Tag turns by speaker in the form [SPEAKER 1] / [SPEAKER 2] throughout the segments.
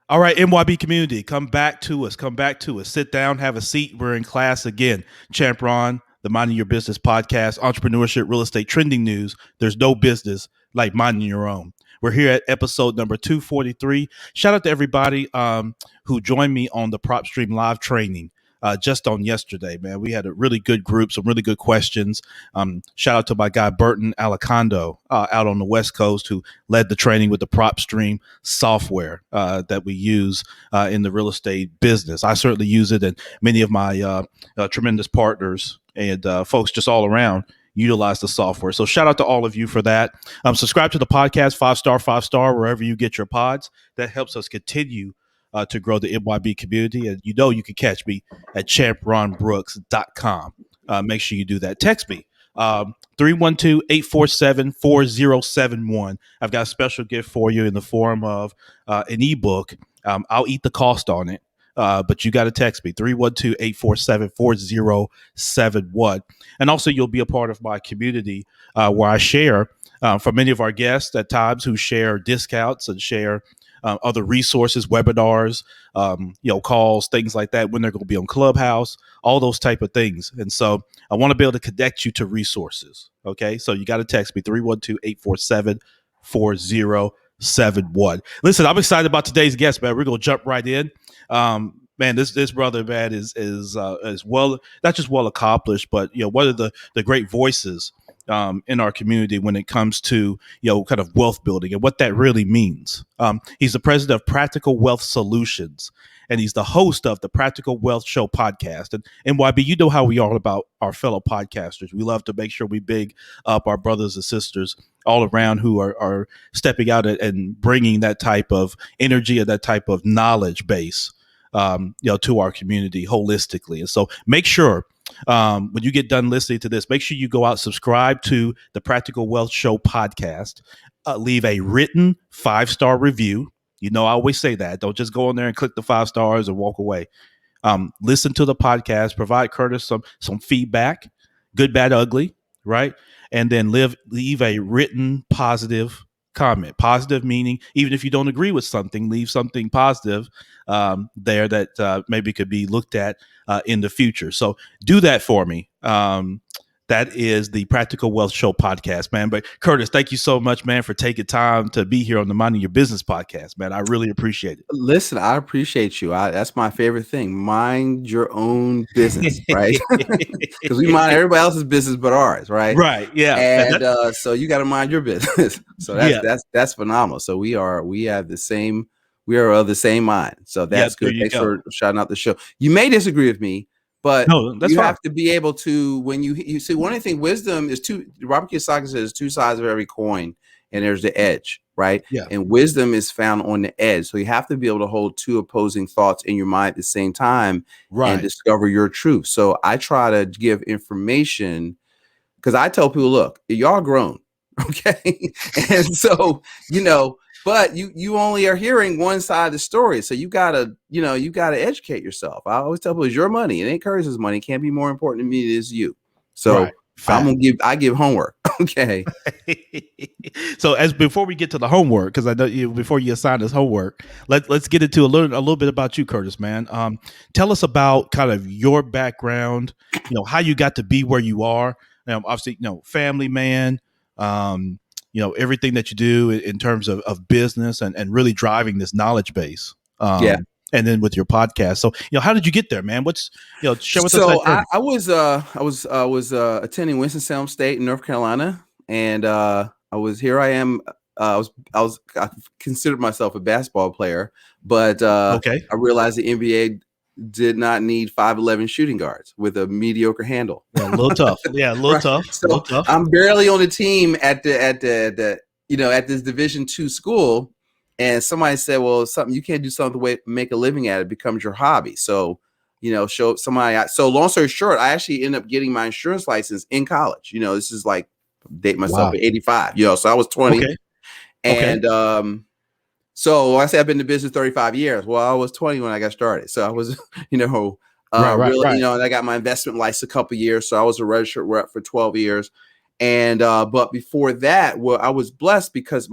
[SPEAKER 1] All right, MYB community, come back to us. Come back to us. Sit down, have a seat. We're in class again. Champ Ron, the Minding Your Business podcast, entrepreneurship, real estate, trending news. There's no business like minding your own. We're here at episode number 243. Shout out to everybody who joined me on the Prop Stream live training just on yesterday, man. We had a really good group, some really good questions. Shout out to my guy, Burton Alacondo, out on the West Coast, who led the training with the Prop Stream software that we use in the real estate business. I certainly use it, and many of my tremendous partners and folks just all around utilize the software. So shout out to all of you for that. Subscribe to the podcast, 5 star, wherever you get your pods. That helps us continue to grow the MYB community. And you can catch me at champronbrooks.com. Make sure you do that. Text me. 312-847-4071. I've got a special gift for you in the form of an ebook. I'll eat the cost on it. But you got to text me 312-847-4071. And also you'll be a part of my community where I share from many of our guests at times who share discounts and share other resources, webinars, calls, things like that, when they're going to be on Clubhouse, all those type of things. And so I want to be able to connect you to resources. Okay. So you got to text me 312-847-4071. Listen, I'm excited about today's guest, man. We're going to jump right in. Man, this brother, man, is well, not just well accomplished, but one of the great voices in our community when it comes to kind of wealth building and what that really means. He's the president of Practical Wealth Solutions, and he's the host of the Practical Wealth Show podcast. And MYB, you know how we are about our fellow podcasters. We love to make sure we big up our brothers and sisters all around who are stepping out and bringing that type of energy and that type of knowledge base to our community holistically. And so make sure when you get done listening to this, make sure you go out, subscribe to the Practical Wealth Show podcast, leave a written 5-star review. I always say that. Don't just go in there and click the 5 stars and walk away. Listen to the podcast, provide Curtis some feedback, good, bad, ugly, right? And then leave a written positive comment. Positive meaning, even if you don't agree with something, leave something positive there that maybe could be looked at in the future. So do that for me. That is the Practical Wealth Show podcast, man. But Curtis, thank you so much, man, for taking time to be here on the Minding Your Business podcast, man. I really appreciate it.
[SPEAKER 2] Listen, I appreciate you. That's my favorite thing. Mind your own business, right? Because we mind everybody else's business but ours, right?
[SPEAKER 1] Right. Yeah.
[SPEAKER 2] And so you got to mind your business. So that's phenomenal. So we are of the same mind. So that's good. Thanks for shouting out the show. You may disagree with me, but you have to be able to, when you see, one of the things, wisdom is Robert Kiyosaki says, 2 sides of every coin, and there's the edge, right?
[SPEAKER 1] Yeah.
[SPEAKER 2] And wisdom is found on the edge. So you have to be able to hold 2 opposing thoughts in your mind at the same time, right, and discover your truth. So I try to give information because I tell people, look, y'all grown, okay? And so, but you only are hearing one side of the story. So you gotta educate yourself. I always tell people, it's your money. It ain't Curtis's money. It can't be more important to me than it is you. So right. I give homework. Okay.
[SPEAKER 1] So before we get to the homework, because I know before you assign us homework, let's get into a little bit about you, Curtis, man. Tell us about kind of your background, how you got to be where you are. Obviously, family man, everything that you do in terms of business and really driving this knowledge base. And then with your podcast. So, how did you get there, man? Share with us.
[SPEAKER 2] So I was attending Winston-Salem State in North Carolina, and I considered myself a basketball player, but I realized the NBA did not need 5'11" shooting guards with a mediocre handle.
[SPEAKER 1] Yeah, a little tough. Yeah, a little right. tough.
[SPEAKER 2] So
[SPEAKER 1] little tough.
[SPEAKER 2] I'm barely on the team at this Division II school. And somebody said, well, you can't do something to make a living at it. It becomes your hobby. So, show somebody. So long story short, I actually ended up getting my insurance license in college. This is like date myself at 85, so I was 20. Okay. And so I say I've been in the business 35 years. Well, I was 20 when I got started. So I was, right. And I got my investment license a couple of years. So I was a registered rep for 12 years. And but before that, I was blessed because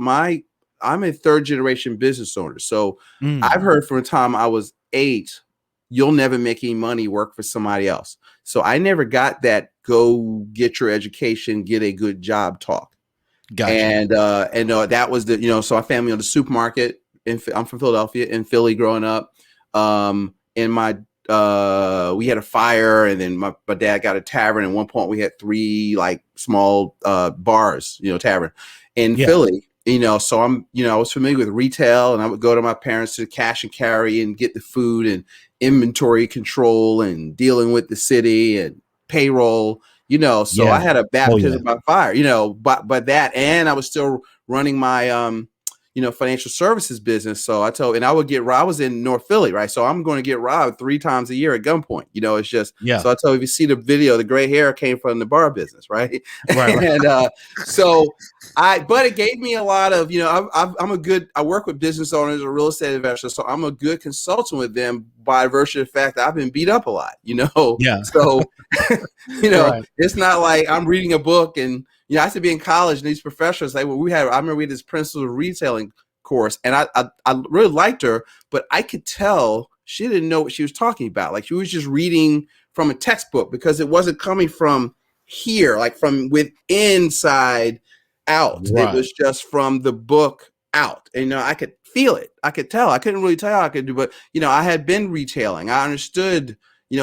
[SPEAKER 2] I'm a third generation business owner. So I've
[SPEAKER 1] Mm.
[SPEAKER 2] heard from the time I was 8, you'll never make any money, work for somebody else. So I never got that go get your education, get a good job talk.
[SPEAKER 1] Gotcha.
[SPEAKER 2] And that was so our family owned a supermarket. I'm from Philadelphia, in Philly growing up. And my we had a fire, and then my dad got a tavern. At one point we had 3 like small bars, tavern in
[SPEAKER 1] Yeah.
[SPEAKER 2] Philly. So I was familiar with retail, and I would go to my parents to cash and carry and get the food and inventory control and dealing with the city and payroll. So I
[SPEAKER 1] Yeah.
[SPEAKER 2] had a
[SPEAKER 1] Oh yeah.
[SPEAKER 2] baptism by fire, but that, and I was still running my financial services business. So I would get robbed. I was in North Philly, right? So I'm going to get robbed 3 times a year at gunpoint. It's just,
[SPEAKER 1] Yeah.
[SPEAKER 2] so I told you, if you see the video, the gray hair came from the bar business, right?
[SPEAKER 1] Right. Right.
[SPEAKER 2] And but it gave me a lot of, I work with business owners or real estate investors. So I'm a good consultant with them by virtue of the fact that I've been beat up a lot,
[SPEAKER 1] Yeah.
[SPEAKER 2] So,
[SPEAKER 1] Right.
[SPEAKER 2] it's not like I'm reading a book and, I used to be in college, and these professors, I remember we had this principles of retailing course, and I really liked her, but I could tell she didn't know what she was talking about. Like, she was just reading from a textbook, because it wasn't coming from here, like from within side out. It
[SPEAKER 1] Right.
[SPEAKER 2] was just from the book out. And, I could feel it. I could tell. I couldn't really tell how I could do, but, I had been retailing. I understood,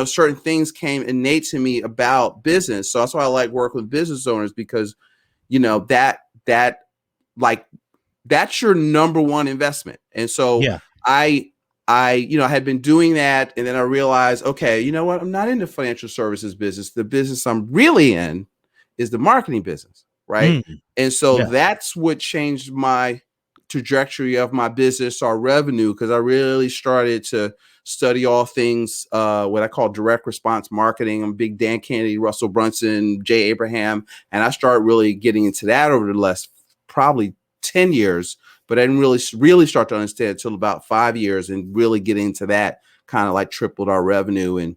[SPEAKER 2] certain things came innate to me about business. So that's why I like working with business owners, because, that like, that's your number one investment. And so
[SPEAKER 1] Yeah.
[SPEAKER 2] I had been doing that, and then I realized, okay, you know what? I'm not in the financial services business. The business I'm really in is the marketing business, right?
[SPEAKER 1] Mm.
[SPEAKER 2] And so
[SPEAKER 1] Yeah.
[SPEAKER 2] that's what changed my trajectory of my business, our revenue, because I really started to study all things what I call direct response marketing. I'm big Dan Kennedy, Russell Brunson, Jay Abraham, and I started really getting into that over the last probably 10 years, but I didn't really start to understand until about 5 years, and really get into that, kind of like tripled our revenue, and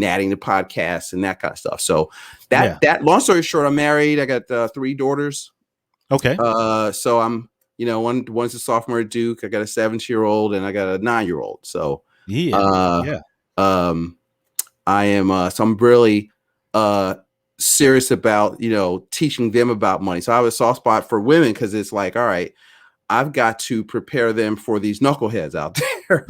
[SPEAKER 2] adding the podcasts and that kind of stuff. So
[SPEAKER 1] Yeah.
[SPEAKER 2] that long story short, I'm married. I got 3 daughters.
[SPEAKER 1] Okay.
[SPEAKER 2] So I'm, one's a sophomore at Duke. I got a 7-year-old, and I got a 9-year-old. So,
[SPEAKER 1] Yeah.
[SPEAKER 2] uh,
[SPEAKER 1] Yeah.
[SPEAKER 2] um, I am, so I'm really, serious about, teaching them about money. So I have a soft spot for women, because it's like, all right, I've got to prepare them for these knuckleheads out there.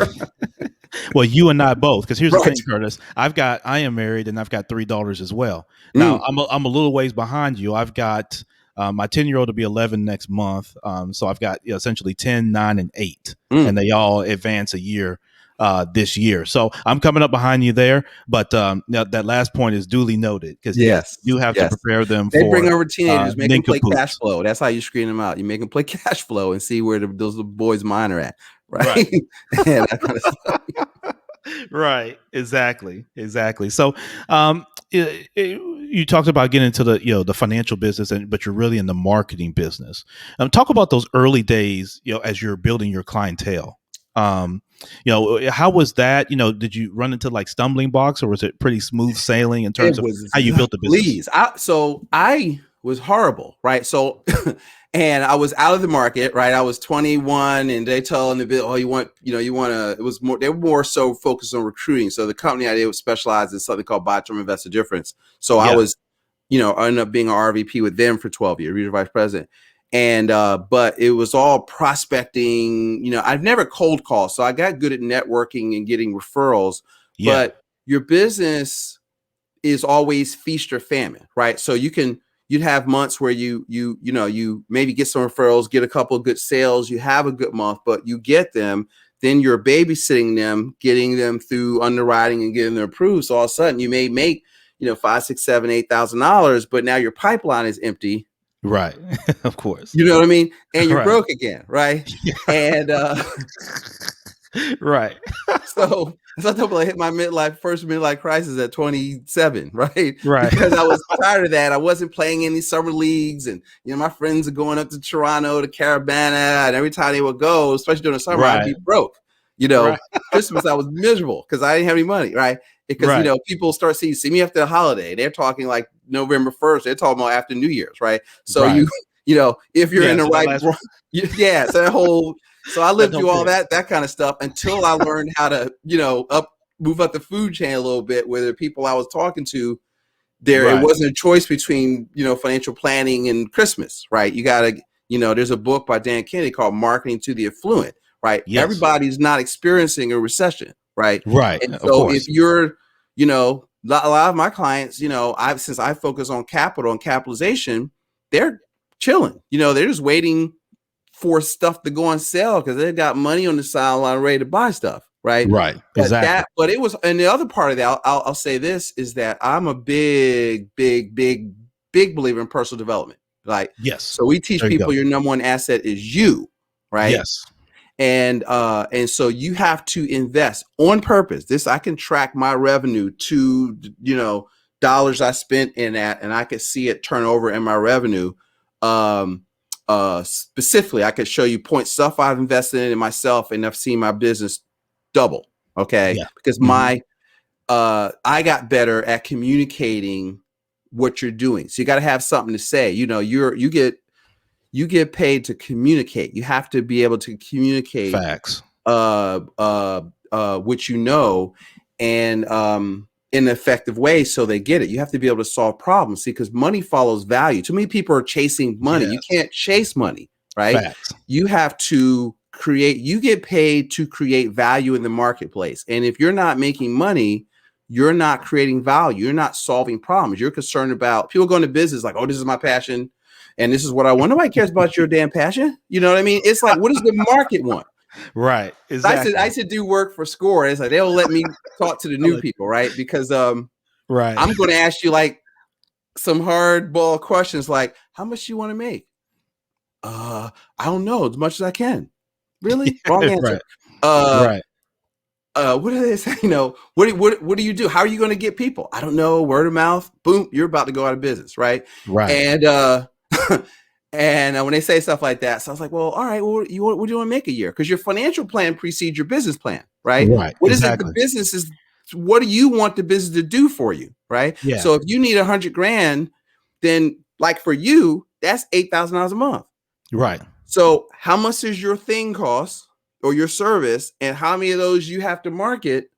[SPEAKER 1] Well, you and I both, because here's the
[SPEAKER 2] Right.
[SPEAKER 1] thing, Curtis. I am married, and I've got 3 daughters as well. Now,
[SPEAKER 2] Mm,
[SPEAKER 1] I'm a little ways behind you. I've got my 10-year-old to be 11 next month. So I've got essentially 10, 9, and 8, and
[SPEAKER 2] mm.
[SPEAKER 1] they all advance a year this year. So I'm coming up behind you there. But that last point is duly noted, because yes,
[SPEAKER 2] Yes.
[SPEAKER 1] you have to
[SPEAKER 2] Yes.
[SPEAKER 1] prepare them
[SPEAKER 2] They bring
[SPEAKER 1] for
[SPEAKER 2] over teenagers, make them play cash
[SPEAKER 1] nincompoops.
[SPEAKER 2] flow. That's how you screen them out. You make them play cash flow and see where those little boys' mind are at.
[SPEAKER 1] Right.
[SPEAKER 2] Right. And that kind of stuff.
[SPEAKER 1] Right. Exactly. So you talked about getting into the financial business, but you're really in the marketing business. Talk about those early days, as you're building your clientele. How was that? Did you run into like stumbling blocks, or was it pretty smooth sailing in terms
[SPEAKER 2] It
[SPEAKER 1] of
[SPEAKER 2] was,
[SPEAKER 1] how you built the business?
[SPEAKER 2] please. I was horrible, right? So, and I was out of the market, right? I was 21, and they telling the bit, oh, you want to. It was more. They were more so focused on recruiting. So the company I did was specialized in something called buy-term investor difference. So I
[SPEAKER 1] Yeah.
[SPEAKER 2] was, I ended up being an RVP with them for 12 years, regional vice president. And but it was all prospecting. I've never cold called, so I got good at networking and getting referrals.
[SPEAKER 1] Yeah.
[SPEAKER 2] But your business is always feast or famine, right? So you'd have months where you maybe get some referrals, get a couple of good sales, you have a good month, but you get them, then you're babysitting them, getting them through underwriting and getting them approved. So all of a sudden you may make, $5, $6, $7, $8,000, but now your pipeline is empty.
[SPEAKER 1] Right. Of course.
[SPEAKER 2] You know what I mean? And you're
[SPEAKER 1] Right.
[SPEAKER 2] broke again, right? And
[SPEAKER 1] Right.
[SPEAKER 2] so I hit my first midlife crisis at 27, right?
[SPEAKER 1] Right.
[SPEAKER 2] Because I was tired of that. I wasn't playing any summer leagues, and my friends are going up to Toronto to Carabana, and every time they would go, especially during the summer, I'd be
[SPEAKER 1] Right.
[SPEAKER 2] broke.
[SPEAKER 1] Right.
[SPEAKER 2] Christmas I was miserable because I didn't have any money, right? Because
[SPEAKER 1] Right.
[SPEAKER 2] people start see me after the holiday. They're talking like November 1st. They're talking about after New Year's, right? So
[SPEAKER 1] Right.
[SPEAKER 2] if you're in
[SPEAKER 1] Yeah.
[SPEAKER 2] the
[SPEAKER 1] So that
[SPEAKER 2] right,
[SPEAKER 1] last,
[SPEAKER 2] yeah. So that whole, so I
[SPEAKER 1] that
[SPEAKER 2] lived
[SPEAKER 1] whole
[SPEAKER 2] through all
[SPEAKER 1] bit.
[SPEAKER 2] that kind of stuff until I learned how to, move up the food chain a little bit, where the people I was talking to, it
[SPEAKER 1] Right.
[SPEAKER 2] wasn't a choice between, financial planning and Christmas, right? You got to, there's a book by Dan Kennedy called Marketing to the Affluent, right?
[SPEAKER 1] Yes.
[SPEAKER 2] Everybody's not experiencing a recession, right?
[SPEAKER 1] Right.
[SPEAKER 2] And
[SPEAKER 1] Of
[SPEAKER 2] so if
[SPEAKER 1] course.
[SPEAKER 2] you're, a lot of my clients, since I focus on capital and capitalization, they're chilling, they're just waiting for stuff to go on sale because they've got money on the sideline ready to buy stuff, right?
[SPEAKER 1] Right. Exactly.
[SPEAKER 2] But it was, and the other part of that, I'll say this is that I'm a big, big, big, big believer in personal development. Like,
[SPEAKER 1] Yes.
[SPEAKER 2] so we teach
[SPEAKER 1] There you
[SPEAKER 2] people
[SPEAKER 1] go.
[SPEAKER 2] your number one asset is you, right?
[SPEAKER 1] Yes.
[SPEAKER 2] And so you have to invest on purpose. This, I can track my revenue to, dollars I spent in that, and I could see it turn over in my revenue. Specifically, I could show you point stuff I've invested in myself, and I've seen my business double. Okay.
[SPEAKER 1] Yeah.
[SPEAKER 2] Because
[SPEAKER 1] Mhm.
[SPEAKER 2] I got better at communicating what you're doing. So you got to have something to say. You get paid to communicate. You have to be able to communicate
[SPEAKER 1] Facts.
[SPEAKER 2] what and in an effective way, so they get it. You have to be able to solve problems. See, because money follows value. Too many people are chasing money. You
[SPEAKER 1] Yes.
[SPEAKER 2] can't chase money, right?
[SPEAKER 1] Facts.
[SPEAKER 2] You have to create. You get paid to create value in the marketplace, and if you're not making money, you're not creating value. You're not solving problems. You're concerned about people going to business like, oh, this is my passion, and this is what I want. Nobody cares about your damn passion. You know what I mean? It's like, what does the market want?
[SPEAKER 1] Right.
[SPEAKER 2] I
[SPEAKER 1] Exactly.
[SPEAKER 2] used to do work for Score. It's like they'll let me talk to the
[SPEAKER 1] I
[SPEAKER 2] new
[SPEAKER 1] like-
[SPEAKER 2] people, right? Because
[SPEAKER 1] Right.
[SPEAKER 2] I'm going to ask you like some hardball questions, like how much you want to make? I don't know, as much as I can. Really? Wrong answer.
[SPEAKER 1] Right.
[SPEAKER 2] Uh,
[SPEAKER 1] Right.
[SPEAKER 2] what do they say? What do you do? How are you going to get people? I don't know. Word of mouth. Boom, you're about to go out of business, right?
[SPEAKER 1] Right.
[SPEAKER 2] And and when they say stuff like that, so I was like, well, all right, well, what do you want to make a year? Because your financial plan precedes your business plan, right?
[SPEAKER 1] Right.
[SPEAKER 2] What is it? The
[SPEAKER 1] Exactly.
[SPEAKER 2] business is, what do you want the business to do for you, right?
[SPEAKER 1] Yeah.
[SPEAKER 2] So if you need 100 grand, then like for you, that's $8,000 a month.
[SPEAKER 1] Right.
[SPEAKER 2] So how much does your thing cost or your service, and how many of those you have to market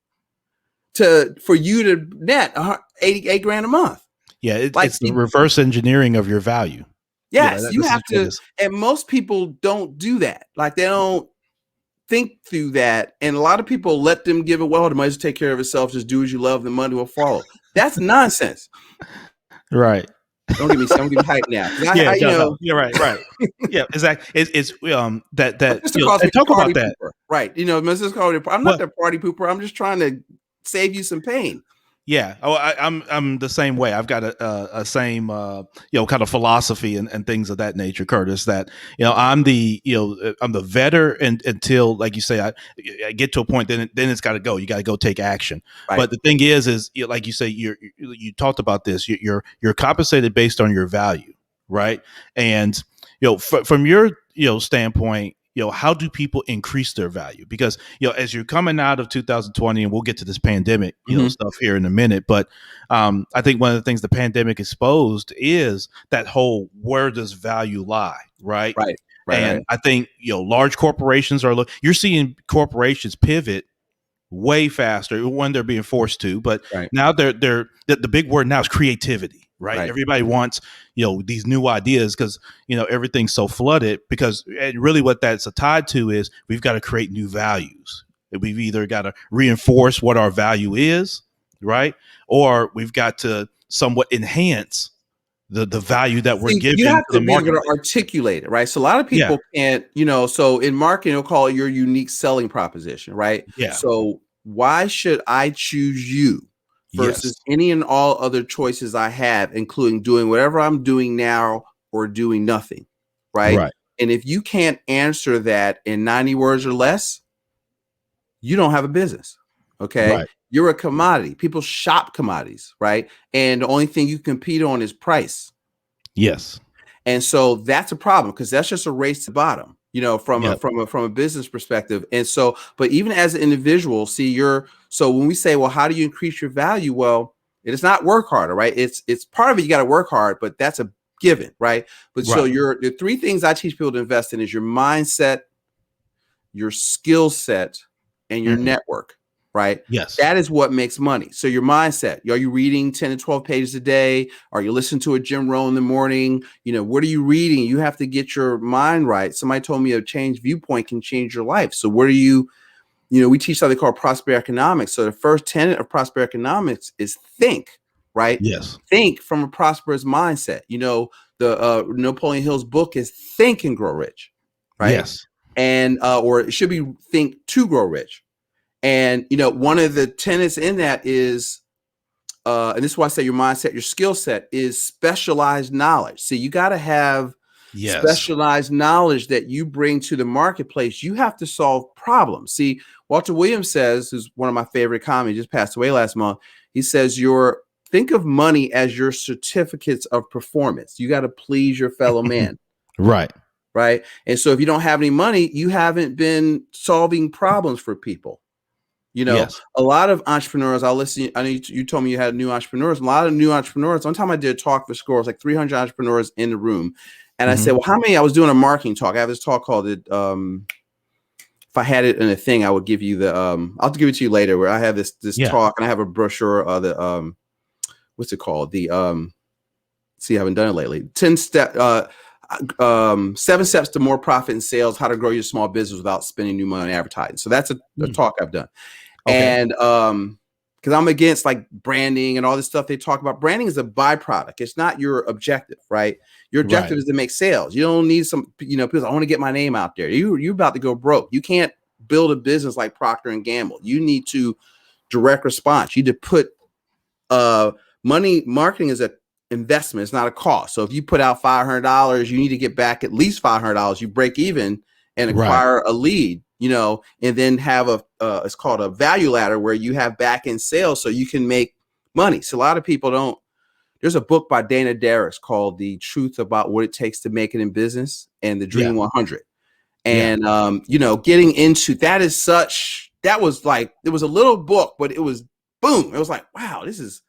[SPEAKER 2] for you to net 88 grand a month?
[SPEAKER 1] Yeah.
[SPEAKER 2] Like,
[SPEAKER 1] It's the reverse engineering of your value.
[SPEAKER 2] yes, you
[SPEAKER 1] This is
[SPEAKER 2] have
[SPEAKER 1] what it
[SPEAKER 2] to,
[SPEAKER 1] is.
[SPEAKER 2] and most people don't do that. Like, they don't think through that, and a lot of people let them give it. Well, the money to take care of itself. Just do as you love, the money will follow. That's nonsense.
[SPEAKER 1] Right.
[SPEAKER 2] Don't get me hyped now.
[SPEAKER 1] Yeah. No. No. You're right. Right. Yeah. Exactly. It's
[SPEAKER 2] My
[SPEAKER 1] that
[SPEAKER 2] sister calls me
[SPEAKER 1] and talk
[SPEAKER 2] party
[SPEAKER 1] about that.
[SPEAKER 2] pooper. Right? My sister calls me. I'm not
[SPEAKER 1] Well,
[SPEAKER 2] the party pooper. I'm just trying to save you some pain.
[SPEAKER 1] yeah. Oh, I'm the same way. I've got a same kind of philosophy and things of that nature, Curtis. That I'm the vetter and until, like you say, I get to a point, then it's got to go. You got to go take action.
[SPEAKER 2] Right.
[SPEAKER 1] But the thing is like you say, you talked about this. You're compensated based on your value, right? And from your standpoint, how do people increase their value? Because as you're coming out of 2020, and we'll get to this pandemic
[SPEAKER 2] Mhm.
[SPEAKER 1] stuff here in a minute, but I think one of the things the pandemic exposed is that whole, where does value lie, right?
[SPEAKER 2] Right. Right.
[SPEAKER 1] And
[SPEAKER 2] Right.
[SPEAKER 1] I think large corporations you're seeing corporations pivot way faster when they're being forced to, but
[SPEAKER 2] Right.
[SPEAKER 1] now the big word now is creativity, right?
[SPEAKER 2] Right.
[SPEAKER 1] Everybody wants these new ideas because everything's so flooded, because and really what that's tied to is we've got to create new values. We've either got to reinforce what our value is, right, or we've got to somewhat enhance the value that we're
[SPEAKER 2] See, you
[SPEAKER 1] giving
[SPEAKER 2] have
[SPEAKER 1] to
[SPEAKER 2] to
[SPEAKER 1] the
[SPEAKER 2] be able to
[SPEAKER 1] marketplace.
[SPEAKER 2] articulate it, right? So a lot of
[SPEAKER 1] Yeah.
[SPEAKER 2] people can't, so in marketing, they'll call it your unique selling proposition, right?
[SPEAKER 1] Yeah.
[SPEAKER 2] So why should I choose you
[SPEAKER 1] Yes.
[SPEAKER 2] versus any and all other choices I have, including doing whatever I'm doing now or doing nothing, right?
[SPEAKER 1] Right.
[SPEAKER 2] And if you can't answer that in 90 words or less, you don't have a business. Okay.
[SPEAKER 1] Right.
[SPEAKER 2] You're a commodity. People shop commodities, right? And the only thing you compete on is price.
[SPEAKER 1] Yes.
[SPEAKER 2] And so that's a problem, because that's just a race to the bottom, from
[SPEAKER 1] Yep.
[SPEAKER 2] a business perspective. And so, but even as an individual, so when we say, well, how do you increase your value? Well, it is not work harder, right? It's part of it. You got to work hard, but that's a given, right? But so
[SPEAKER 1] Right.
[SPEAKER 2] the three things I teach people to invest in is your mindset, your skill set, and your
[SPEAKER 1] Mhm.
[SPEAKER 2] network, right?
[SPEAKER 1] Yes.
[SPEAKER 2] That is what makes money. So your mindset, are you reading 10 to 12 pages a day? Are you listening to a Jim Rohn in the morning? What are you reading? You have to get your mind right. Somebody told me a changed viewpoint can change your life. So what are you, we teach something called prosperity economics. So the first tenet of prosperity economics is think, right?
[SPEAKER 1] Yes.
[SPEAKER 2] Think from a prosperous mindset. The Napoleon Hill's book is Think and Grow Rich, right?
[SPEAKER 1] Yes.
[SPEAKER 2] And or it should be Think to Grow Rich. And one of the tenets in that is and this is why I say your mindset, your skill set is specialized knowledge. See, you got to have
[SPEAKER 1] Yes.
[SPEAKER 2] specialized knowledge that you bring to the marketplace. You have to solve problems. See, Walter Williams says, who's one of my favorite comedians, just passed away last month. He says, think of money as your certificates of performance. You got to please your fellow man.
[SPEAKER 1] Right.
[SPEAKER 2] Right. And so if you don't have any money, you haven't been solving problems for people.
[SPEAKER 1] Yes.
[SPEAKER 2] A lot of entrepreneurs, I know you told me you had new entrepreneurs. A lot of new entrepreneurs. One time I did a talk for school, it was like 300 entrepreneurs in the room. And I said, well, how many? I was doing a marketing talk. I have this talk called it. If I had it in a thing, I would give you the. I'll give it to you later. Where I have this
[SPEAKER 1] Yeah.
[SPEAKER 2] talk, and I have a brochure. The what's it called? The see, I haven't done it lately. 7 steps to more profit and sales. How to grow your small business without spending new money on advertising. So that's a talk I've done.
[SPEAKER 1] Okay.
[SPEAKER 2] And because I'm against like branding and all this stuff they talk about. Branding is a byproduct. It's not your objective, right? Your objective
[SPEAKER 1] Right.
[SPEAKER 2] is to make sales. You don't need some, people. I want to get my name out there. You're about to go broke. You can't build a business like Procter and Gamble. You need to direct response. You need to put money. Marketing is a investment. It's not a cost. So if you put out $500, you need to get back at least $500. You break even and acquire a lead. And then have it's called a value ladder where you have back end sales so you can make money. So a lot of people don't. There's a book by Dana Darris called The Truth About What It Takes to Make It in Business and The Dream 100. And, getting into that that was like, it was a little book, but it was boom. It was like, wow, this is,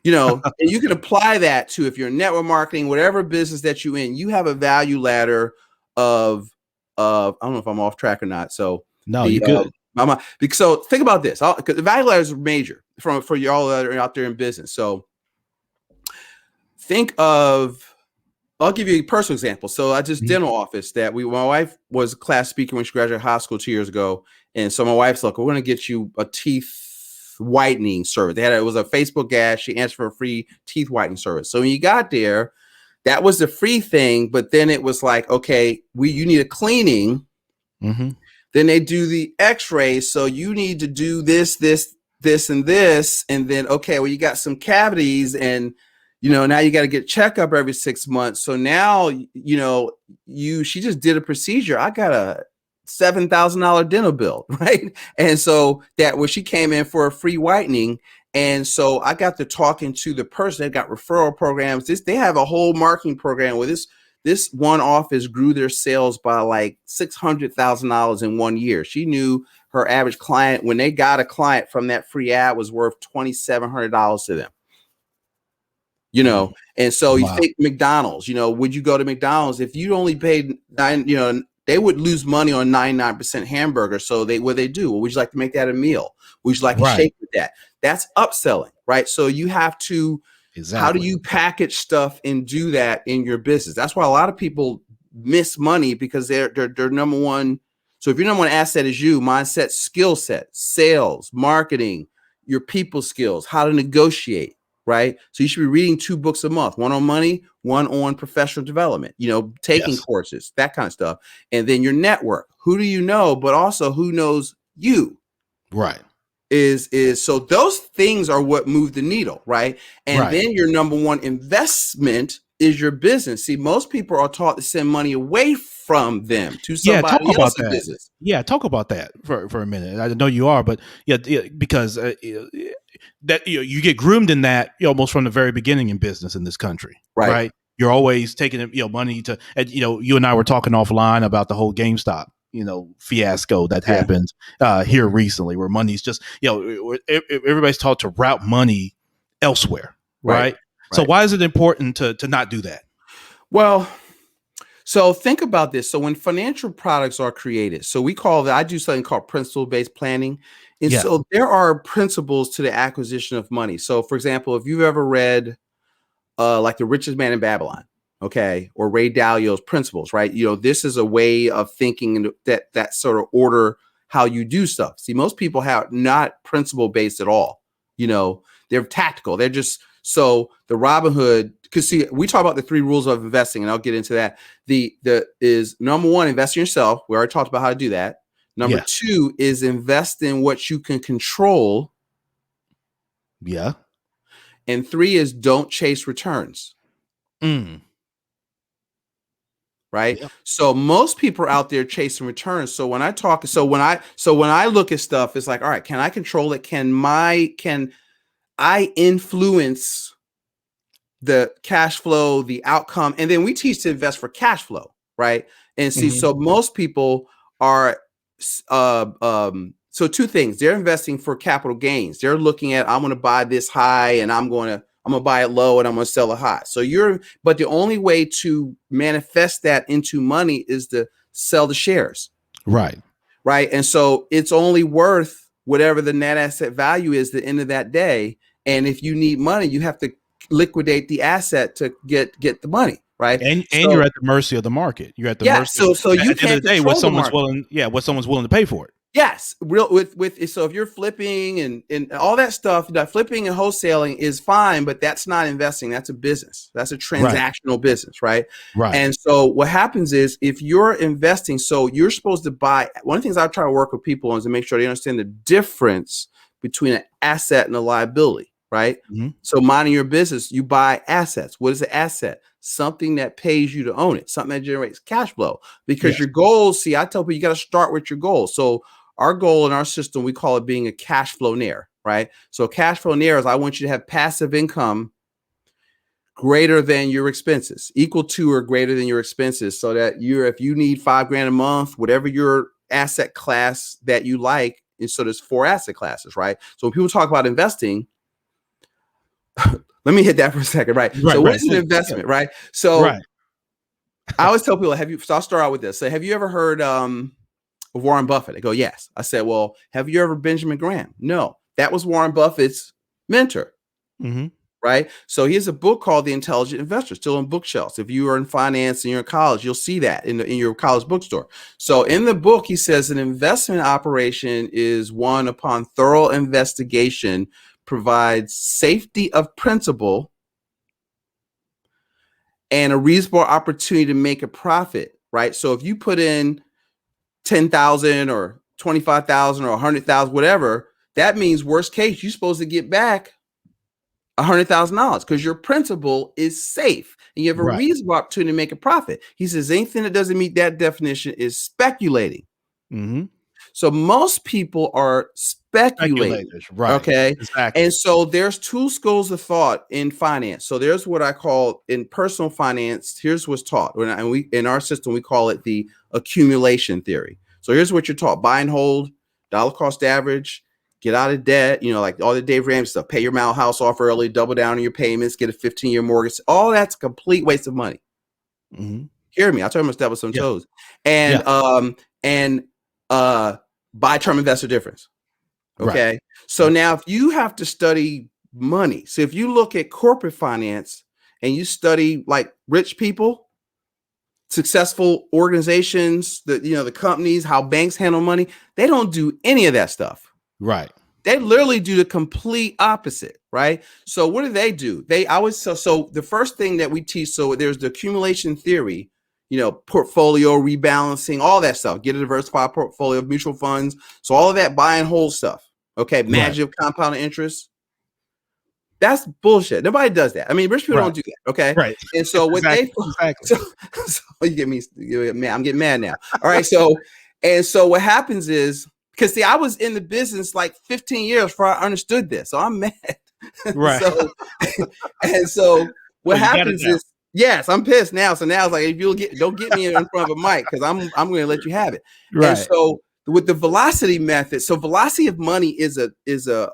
[SPEAKER 2] and you can apply that to if you're network marketing, whatever business that you're in, you have a value ladder of I don't know if I'm off track or not. So
[SPEAKER 1] no, you're good.
[SPEAKER 2] So think about this, because the value ladder is major for y'all that are out there in business. So think of, I'll give you a personal example. So I just dental office that my wife was a class speaker when she graduated high school 2 years ago. And so my wife's like, we're going to get you a teeth whitening service. It was a Facebook ad. She asked for a free teeth whitening service. So when you got there, that was the free thing. But then it was like, okay, you need a cleaning.
[SPEAKER 1] Mm-hmm.
[SPEAKER 2] Then they do the x-rays. So you need to do this, and this. And then, okay, well, you got some cavities and, now you got to get checkup every 6 months. So now, she just did a procedure. I got a $7,000 dental bill, right? And so that when she came in for a free whitening. And so I got to talking to the person. They got referral programs. They have a whole marketing program where this one office grew their sales by like $600,000 in 1 year. She knew her average client, when they got a client from that free ad, was worth $2,700 to them. And so you think McDonald's, would you go to McDonald's if you only paid they would lose money on 99% hamburger. So what they do? Well, would you like to make that a meal? Would you like a shake with that? That's upselling, right? So you have to, how do you package stuff and do that in your business? That's why a lot of people miss money, because they're number one. So if your number one asset is you, mindset, skill set, sales, marketing, your people skills, how to negotiate, right? So you should be reading 2 books a month, one on money, one on professional development, taking courses, that kind of stuff. And then your network, who do you know, but also who knows you,
[SPEAKER 1] right?
[SPEAKER 2] Is so those things are what move the needle, right? And then your number one investment is your business. See, most people are taught to send money away from them to somebody else's business.
[SPEAKER 1] Yeah, talk about that for a minute. I know you are, but because that you get groomed in that almost from the very beginning in business in this country, right? You're always taking money to, and you and I were talking offline about the whole GameStop fiasco that happened here recently, where money's just everybody's taught to route money elsewhere, right? So why is it important to not do that?
[SPEAKER 2] Well, so think about this. So when financial products are created, so we call that, I do something called principle-based planning. And
[SPEAKER 1] Yeah.
[SPEAKER 2] so there are principles to the acquisition of money. So for example, if you've ever read like The Richest Man in Babylon, okay, or Ray Dalio's principles, right? This is a way of thinking that sort of order how you do stuff. See, most people have not principle based at all. They're tactical. They're just so the Robin Hood. Because see, we talk about the 3 rules of investing, and I'll get into that. The is number 1, invest in yourself. We already talked about how to do that. Number
[SPEAKER 1] Yeah.
[SPEAKER 2] 2 is invest in what you can control,
[SPEAKER 1] Yeah.
[SPEAKER 2] and 3 is don't chase returns.
[SPEAKER 1] Mm.
[SPEAKER 2] Right.
[SPEAKER 1] Yeah.
[SPEAKER 2] So most people are out there chasing returns. So when I look at stuff, it's like, all right, can I control it? Can I influence the cash flow, the outcome? And then we teach to invest for cash flow. Right. And see,
[SPEAKER 1] Mhm.
[SPEAKER 2] so most people are, so 2 things. They're investing for capital gains. They're looking at, I'm going to buy this high and I'm going to buy it low and I'm going to sell it high. But the only way to manifest that into money is to sell the shares.
[SPEAKER 1] Right.
[SPEAKER 2] Right. And so it's only worth whatever the net asset value is at the end of that day. And if you need money, you have to liquidate the asset to get the money. Right.
[SPEAKER 1] And you're
[SPEAKER 2] So
[SPEAKER 1] at the mercy of the market. You're at the
[SPEAKER 2] yeah,
[SPEAKER 1] mercy of,
[SPEAKER 2] so you
[SPEAKER 1] at the end
[SPEAKER 2] can't
[SPEAKER 1] of the day, what
[SPEAKER 2] control the
[SPEAKER 1] someone's
[SPEAKER 2] market.
[SPEAKER 1] willing, what someone's willing to pay for it.
[SPEAKER 2] Yes, real with so if you're flipping and all that stuff, that flipping and wholesaling is fine, but that's not investing. That's a business. That's a
[SPEAKER 1] Right.
[SPEAKER 2] transactional business, right?
[SPEAKER 1] Right.
[SPEAKER 2] And so what happens is if you're investing, so you're supposed to buy. One of the things I try to work with people on is to make sure they understand the difference between an asset and a liability, right?
[SPEAKER 1] Mhm.
[SPEAKER 2] So minding your business, you buy assets. What is an asset? Something that pays you to own it, something that generates cash flow. Because
[SPEAKER 1] Yes.
[SPEAKER 2] your goals, see, I tell people you got to start with your goals. So our goal in our system, we call it being a cash flow near, right? So cash flow near is I want you to have passive income greater than your expenses, equal to or greater than your expenses, so that if you need $5,000 a month, whatever your asset class that you like, and so there's 4 asset classes, right? So when people talk about investing, let me hit that for a second, right?
[SPEAKER 1] Right.
[SPEAKER 2] So what
[SPEAKER 1] Right.
[SPEAKER 2] is an
[SPEAKER 1] Please. Yeah.
[SPEAKER 2] investment, right? So
[SPEAKER 1] Right.
[SPEAKER 2] I always tell people, so I'll start out with this. So have you ever heard of Warren Buffett? They go, yes. I said, well, have you ever Benjamin Graham? No. That was Warren Buffett's mentor,
[SPEAKER 1] Mhm.
[SPEAKER 2] right? So he has a book called The Intelligent Investor, still on bookshelves. If you are in finance and you're in college, you'll see that in your college bookstore. So in the book, he says an investment operation is one upon thorough investigation, provides safety of principle and a reasonable opportunity to make a profit, right? So if you put in 10,000 or 25,000 or 100,000, whatever, that means worst case, you're supposed to get back $100,000 because your principal is safe and you have a
[SPEAKER 1] Right.
[SPEAKER 2] reasonable opportunity to make a profit. He says anything that doesn't meet that definition is speculating.
[SPEAKER 1] Mhm.
[SPEAKER 2] So most people are speculating.
[SPEAKER 1] Speculators. Right.
[SPEAKER 2] Okay. And
[SPEAKER 1] Exactly.
[SPEAKER 2] so there's 2 schools of thought in finance. So there's what I call in personal finance. Here's what's taught. And we in our system, we call it the accumulation theory. So here's what you're taught: buy and hold, dollar cost average, get out of debt, like all the Dave Ramsey stuff, pay your house off early, double down on your payments, get a 15-year mortgage. All that's a complete waste of money.
[SPEAKER 1] Mhm.
[SPEAKER 2] Hear me. I'll try to step on some
[SPEAKER 1] Yeah.
[SPEAKER 2] toes.
[SPEAKER 1] Yeah.
[SPEAKER 2] And buy term investor difference.
[SPEAKER 1] Right.
[SPEAKER 2] Okay. So
[SPEAKER 1] Yep.
[SPEAKER 2] now if you have to study money, so if you look at corporate finance and you study like rich people, successful organizations, the companies, how banks handle money, they don't do any of that stuff.
[SPEAKER 1] Right.
[SPEAKER 2] They literally do the complete opposite, right? So what do? They always so the first thing that we teach, so there's the accumulation theory, portfolio rebalancing, all that stuff, get a diversified portfolio of mutual funds. So all of that buy and hold stuff. Okay,
[SPEAKER 1] Right.
[SPEAKER 2] magic of compounding interest. That's bullshit. Nobody does that. I mean, rich people
[SPEAKER 1] Right.
[SPEAKER 2] don't do that. Okay.
[SPEAKER 1] Right.
[SPEAKER 2] And so what
[SPEAKER 1] Exactly. Exactly.
[SPEAKER 2] so, so you get me mad. I'm getting mad now. All right. So what happens is, because see, I was in the business like 15 years before I understood this. So I'm mad.
[SPEAKER 1] Right.
[SPEAKER 2] So and so
[SPEAKER 1] So
[SPEAKER 2] what
[SPEAKER 1] you got it
[SPEAKER 2] happens
[SPEAKER 1] now.
[SPEAKER 2] is, yes, I'm pissed now. So now it's like, if don't get me in front of a mic, because I'm going to let you have it. And
[SPEAKER 1] Right.
[SPEAKER 2] so with the velocity method, so velocity of money is a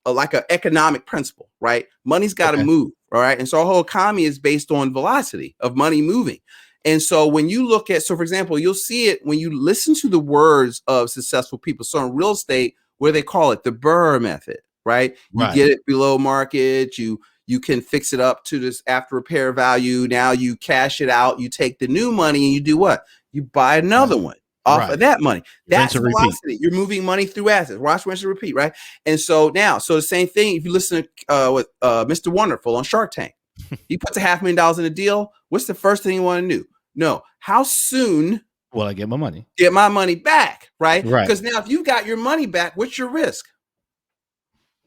[SPEAKER 2] like an economic principle, right? Money's got to
[SPEAKER 1] Okay.
[SPEAKER 2] move. All right. And so our whole economy is based on velocity of money moving. And so when you look at, so for example, you'll see it when you listen to the words of successful people. So in real estate, where they call it the Burr method, right? You
[SPEAKER 1] Right.
[SPEAKER 2] get it below market, you can fix it up to this after repair value. Now you cash it out, you take the new money and you do what? You buy another one off of that money.
[SPEAKER 1] Rinse
[SPEAKER 2] That's
[SPEAKER 1] and repeat.
[SPEAKER 2] velocity. You're moving money through assets. Watch, rinse, and repeat, right? And so now, so the same thing, if you listen to with Mr. Wonderful on Shark Tank, he puts $500,000 in a deal. What's the first thing you want to do? No, how soon
[SPEAKER 1] Will I get my money?
[SPEAKER 2] Get my money back, right?
[SPEAKER 1] Right.
[SPEAKER 2] Because now if you got your money back, what's your risk?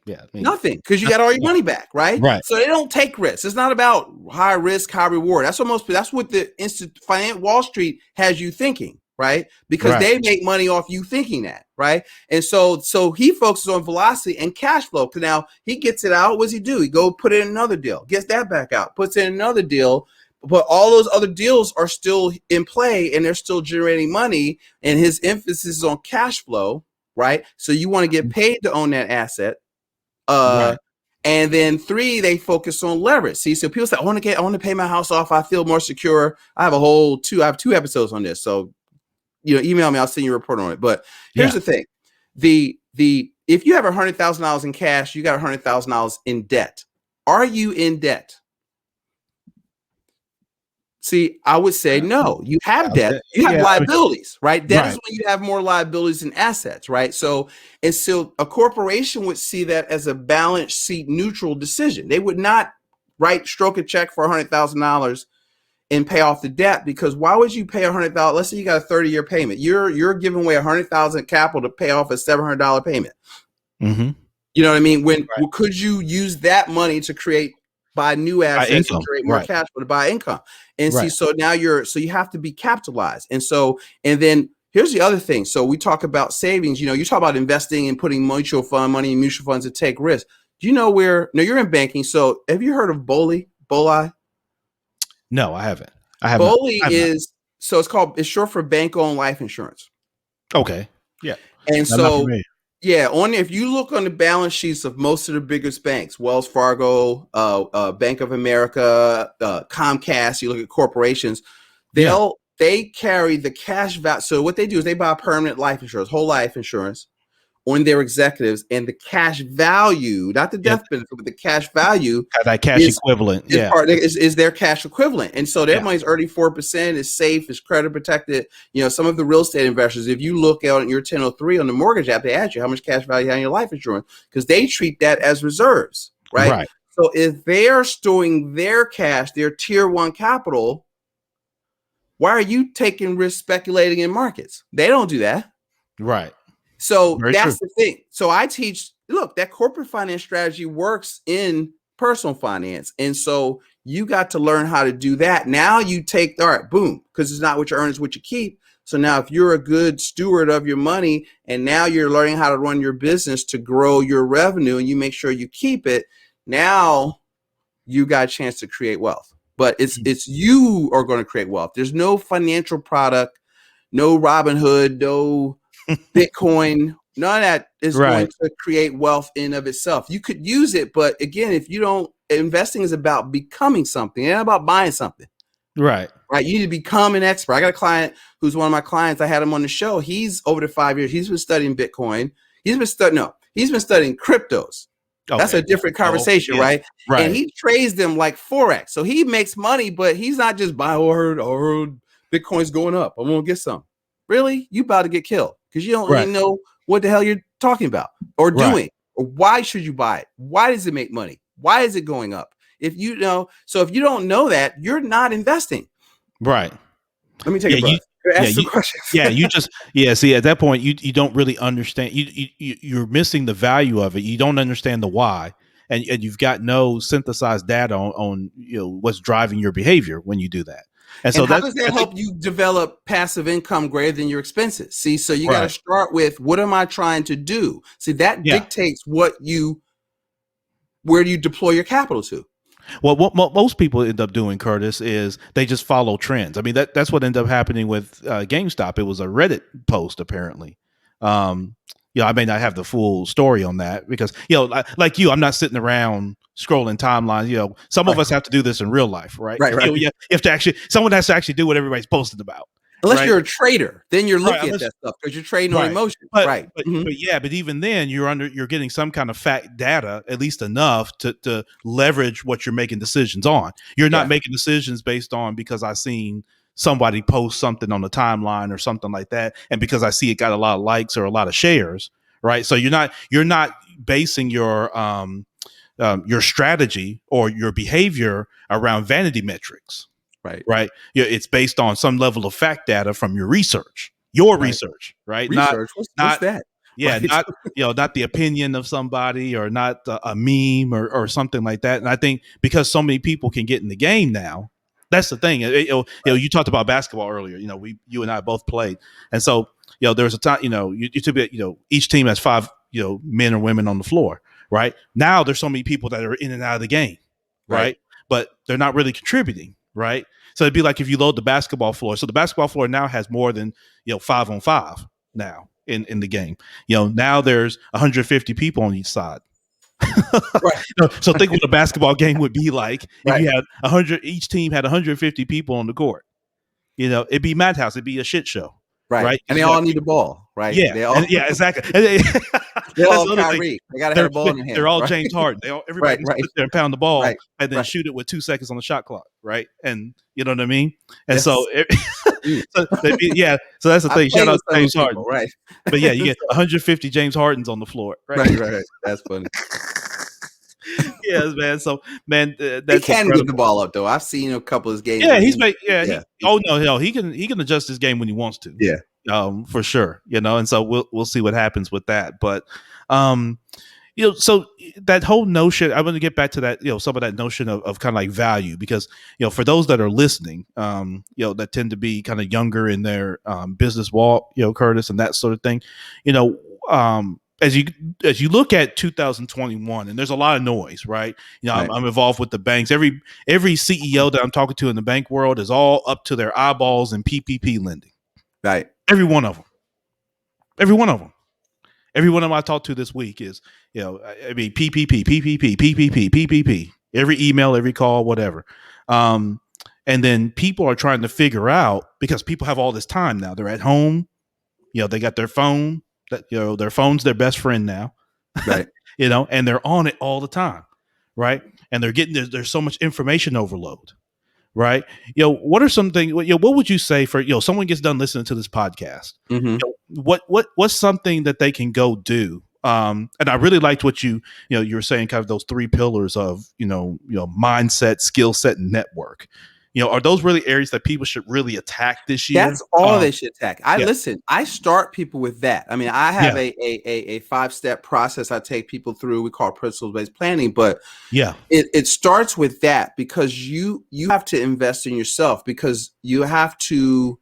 [SPEAKER 1] Yeah. I mean,
[SPEAKER 2] Nothing, because you got all your money back, right?
[SPEAKER 1] Right.
[SPEAKER 2] So they don't take risks. It's not about high risk, high reward. That's what the Wall Street has you thinking, right? Because they make money off you thinking that, right? And so he focuses on velocity and cash flow. Because now he gets it out. What does he do? He go put it in another deal, gets that back out, puts it in another deal. But all those other deals are still in play and they're still generating money. And his emphasis is on cash flow, right? So you want to get paid to own that asset. And then 3, they focus on leverage. See, so people say, I want to pay my house off. I feel more secure. I have 2 episodes on this. So, email me, I'll send you a report on it. But here's the thing. If you have $100,000 in cash, you got $100,000 in debt. Are you in debt? See, I would say no. You have debt. You have liabilities, right? Debt is when you have more liabilities than assets, right? So a corporation would see that as a balance sheet neutral decision. They would not stroke a check for $100,000 and pay off the debt, because why would you pay $100,000? Let's say you got a 30-year payment. You're giving away $100,000 capital to pay off a $700 payment.
[SPEAKER 1] Mm-hmm.
[SPEAKER 2] You know what I mean? Could you use that money to buy new assets and create more cash flow to buy income? And see, so now you have to be capitalized. And then here's the other thing. So we talk about savings, you talk about investing and putting mutual fund money in mutual funds to take risks. Do you know you're in banking. So have you heard of BOLI?
[SPEAKER 1] No, I haven't.
[SPEAKER 2] BOLI is short for bank owned life insurance.
[SPEAKER 1] Okay. Yeah.
[SPEAKER 2] And so if you look on the balance sheets of most of the biggest banks, Wells Fargo, Bank of America, Comcast, you look at corporations, they carry the cash value. So what they do is they buy permanent life insurance, whole life insurance on their executives, and the cash value, not the death benefit, but the cash value,
[SPEAKER 1] that cash equivalent,
[SPEAKER 2] is their cash equivalent. And so their money's earning 4%, is safe, is credit protected. Some of the real estate investors, if you look out on your 1003 on the mortgage app, they ask you how much cash value you have in your life insurance, because they treat that as reserves, right? So if they are storing their cash, their tier 1 capital, why are you taking risk speculating in markets? They don't do that.
[SPEAKER 1] Right.
[SPEAKER 2] So that's the thing. So I teach, look, that corporate finance strategy works in personal finance. And so you got to learn how to do that. Now you take, all right, boom, because it's not what you earn, it's what you keep. So now if you're a good steward of your money and now you're learning how to run your business to grow your revenue and you make sure you keep it, now you got a chance to create wealth. But it's you are going to create wealth. There's no financial product, no Robinhood, no Bitcoin, none of that is going to create wealth in of itself. You could use it, but again, if you don't, investing is about becoming something, and not about buying something. Right. You need to become an expert. I got a client who's one of my clients. I had him on the show. He's over the 5 years. He's been studying Bitcoin. He's been studying cryptos. Okay. That's a different conversation, right? And he trades them like Forex. So he makes money, but he's not just buying, Bitcoin's going up, I'm gonna get some. Really? You about to get killed because you don't even know what the hell you're talking about or doing. Or why should you buy it? Why does it make money? Why is it going up? If you don't know that, you're not investing. Right. Let me take a breath. Ask some questions.
[SPEAKER 1] See, at that point, you don't really understand. You're missing the value of it. You don't understand the why, and you've got no synthesized data on what's driving your behavior when you do that.
[SPEAKER 2] And so how does that help you develop passive income greater than your expenses? See, so you got to start with, what am I trying to do? See, that dictates where do you deploy your capital to?
[SPEAKER 1] Well, what most people end up doing, Curtis, is they just follow trends. I mean, that's what ended up happening with GameStop. It was a Reddit post, apparently. I may not have the full story on that because, like you, I'm not sitting around scrolling timelines. Some of
[SPEAKER 2] Right.
[SPEAKER 1] us have to do this in real life, right?
[SPEAKER 2] Right. Right.
[SPEAKER 1] You have to actually, someone has to actually do what everybody's posting about,
[SPEAKER 2] Unless
[SPEAKER 1] right?
[SPEAKER 2] you're a trader, then you're
[SPEAKER 1] Right.
[SPEAKER 2] looking at that stuff because you're trading on
[SPEAKER 1] Right.
[SPEAKER 2] emotion.
[SPEAKER 1] But
[SPEAKER 2] Right.
[SPEAKER 1] but
[SPEAKER 2] Mhm.
[SPEAKER 1] but yeah, but even then you're getting some kind of fact data, at least enough to leverage what you're making decisions on. You're not
[SPEAKER 2] Yeah.
[SPEAKER 1] making decisions based on because I seen somebody post something on the timeline or something like that, and because I see it got a lot of likes or a lot of shares, right? So you're not basing your strategy or your behavior around vanity metrics,
[SPEAKER 2] Right.
[SPEAKER 1] right? It's based on some level of fact data from your
[SPEAKER 2] Right.
[SPEAKER 1] research, right? Not,
[SPEAKER 2] Research. What's
[SPEAKER 1] not,
[SPEAKER 2] that?
[SPEAKER 1] yeah,
[SPEAKER 2] Right.
[SPEAKER 1] not the opinion of somebody or not a meme or something like that. And I think because so many people can get in the game now, that's the thing. You talked about basketball earlier. You and I both played, and so there was a time. You took it. Each team has five men or women on the floor. Right now, there's so many people that are in and out of the game.
[SPEAKER 2] Right.
[SPEAKER 1] Right, but they're not really contributing. Right, so it'd be like if you load the basketball floor. So the basketball floor now has more than 5-on-5 now in the game. Now there's 150 people on each side.
[SPEAKER 2] Right.
[SPEAKER 1] So think what a basketball game would be like if
[SPEAKER 2] Right.
[SPEAKER 1] you had 100. Each team had 150 people on the court. It'd be madhouse. It'd be a shit show,
[SPEAKER 2] Right.
[SPEAKER 1] right?
[SPEAKER 2] And
[SPEAKER 1] Because
[SPEAKER 2] they
[SPEAKER 1] you got
[SPEAKER 2] all need the ball. Right.
[SPEAKER 1] yeah,
[SPEAKER 2] They all
[SPEAKER 1] and yeah, exactly.
[SPEAKER 2] they
[SPEAKER 1] That's
[SPEAKER 2] all
[SPEAKER 1] the other thing.
[SPEAKER 2] Kyrie. They gotta have
[SPEAKER 1] They're
[SPEAKER 2] a ball in their
[SPEAKER 1] they're
[SPEAKER 2] hands.
[SPEAKER 1] all
[SPEAKER 2] Right.
[SPEAKER 1] James Harden. Everybody
[SPEAKER 2] Right.
[SPEAKER 1] can
[SPEAKER 2] Right.
[SPEAKER 1] sit there and pound the ball
[SPEAKER 2] Right.
[SPEAKER 1] and then
[SPEAKER 2] Right.
[SPEAKER 1] shoot it with 2 seconds on the shot clock, right? And you know what I mean. And so,
[SPEAKER 2] Yes. Mm.
[SPEAKER 1] yeah. So that's the
[SPEAKER 2] I
[SPEAKER 1] thing. Shout
[SPEAKER 2] played
[SPEAKER 1] out
[SPEAKER 2] with
[SPEAKER 1] to
[SPEAKER 2] some of
[SPEAKER 1] James
[SPEAKER 2] those people.
[SPEAKER 1] Harden.
[SPEAKER 2] Right.
[SPEAKER 1] But yeah, you get 150 James Hardens on the floor, right?
[SPEAKER 2] Right. Right. Right. That's funny.
[SPEAKER 1] Yes, man. So, man,
[SPEAKER 2] He
[SPEAKER 1] that's
[SPEAKER 2] can get the
[SPEAKER 1] incredible.
[SPEAKER 2] ball up though. I've seen a couple of his games
[SPEAKER 1] Yeah,
[SPEAKER 2] where
[SPEAKER 1] he's
[SPEAKER 2] he
[SPEAKER 1] made. Yeah,
[SPEAKER 2] yeah.
[SPEAKER 1] Oh no, hell, he can adjust his game when he wants to.
[SPEAKER 2] Yeah.
[SPEAKER 1] For sure. And so we'll see what happens with that. But, um, so that whole notion, I'm going to get back to that. Some of that notion of kind of like value, because for those that are listening, that tend to be kind of younger in their business walk, Curtis, and that sort of thing, you know, as you look at 2021, and there's a lot of noise, right?
[SPEAKER 2] Right.
[SPEAKER 1] I'm involved with the banks. Every CEO that I'm talking to in the bank world is all up to their eyeballs in PPP lending.
[SPEAKER 2] Right.
[SPEAKER 1] Every one of them. Every one of them. Every one of them I talked to this week is, I mean, PPP, PPP, PPP, PPP. Every email, every call, whatever. And then people are trying to figure out, because people have all this time now. They're at home. They got their phone. Their phone's their best friend now.
[SPEAKER 2] Right.
[SPEAKER 1] And they're on it all the time, right? And they're getting there's so much information overload, right? What are some things? What would you say for someone gets done listening to this podcast?
[SPEAKER 2] Mm-hmm.
[SPEAKER 1] What's something that they can go do? And I really liked what you were saying, kind of those three pillars of mindset, skill set, and network. Are those really areas that people should really attack this year?
[SPEAKER 2] That's all they should attack.
[SPEAKER 1] Yeah.
[SPEAKER 2] I start people with that. I mean, I have
[SPEAKER 1] Yeah.
[SPEAKER 2] a 5-step process I take people through. We call principles-based planning, but
[SPEAKER 1] Yeah.
[SPEAKER 2] it starts with that, because you have to invest in yourself, because you have to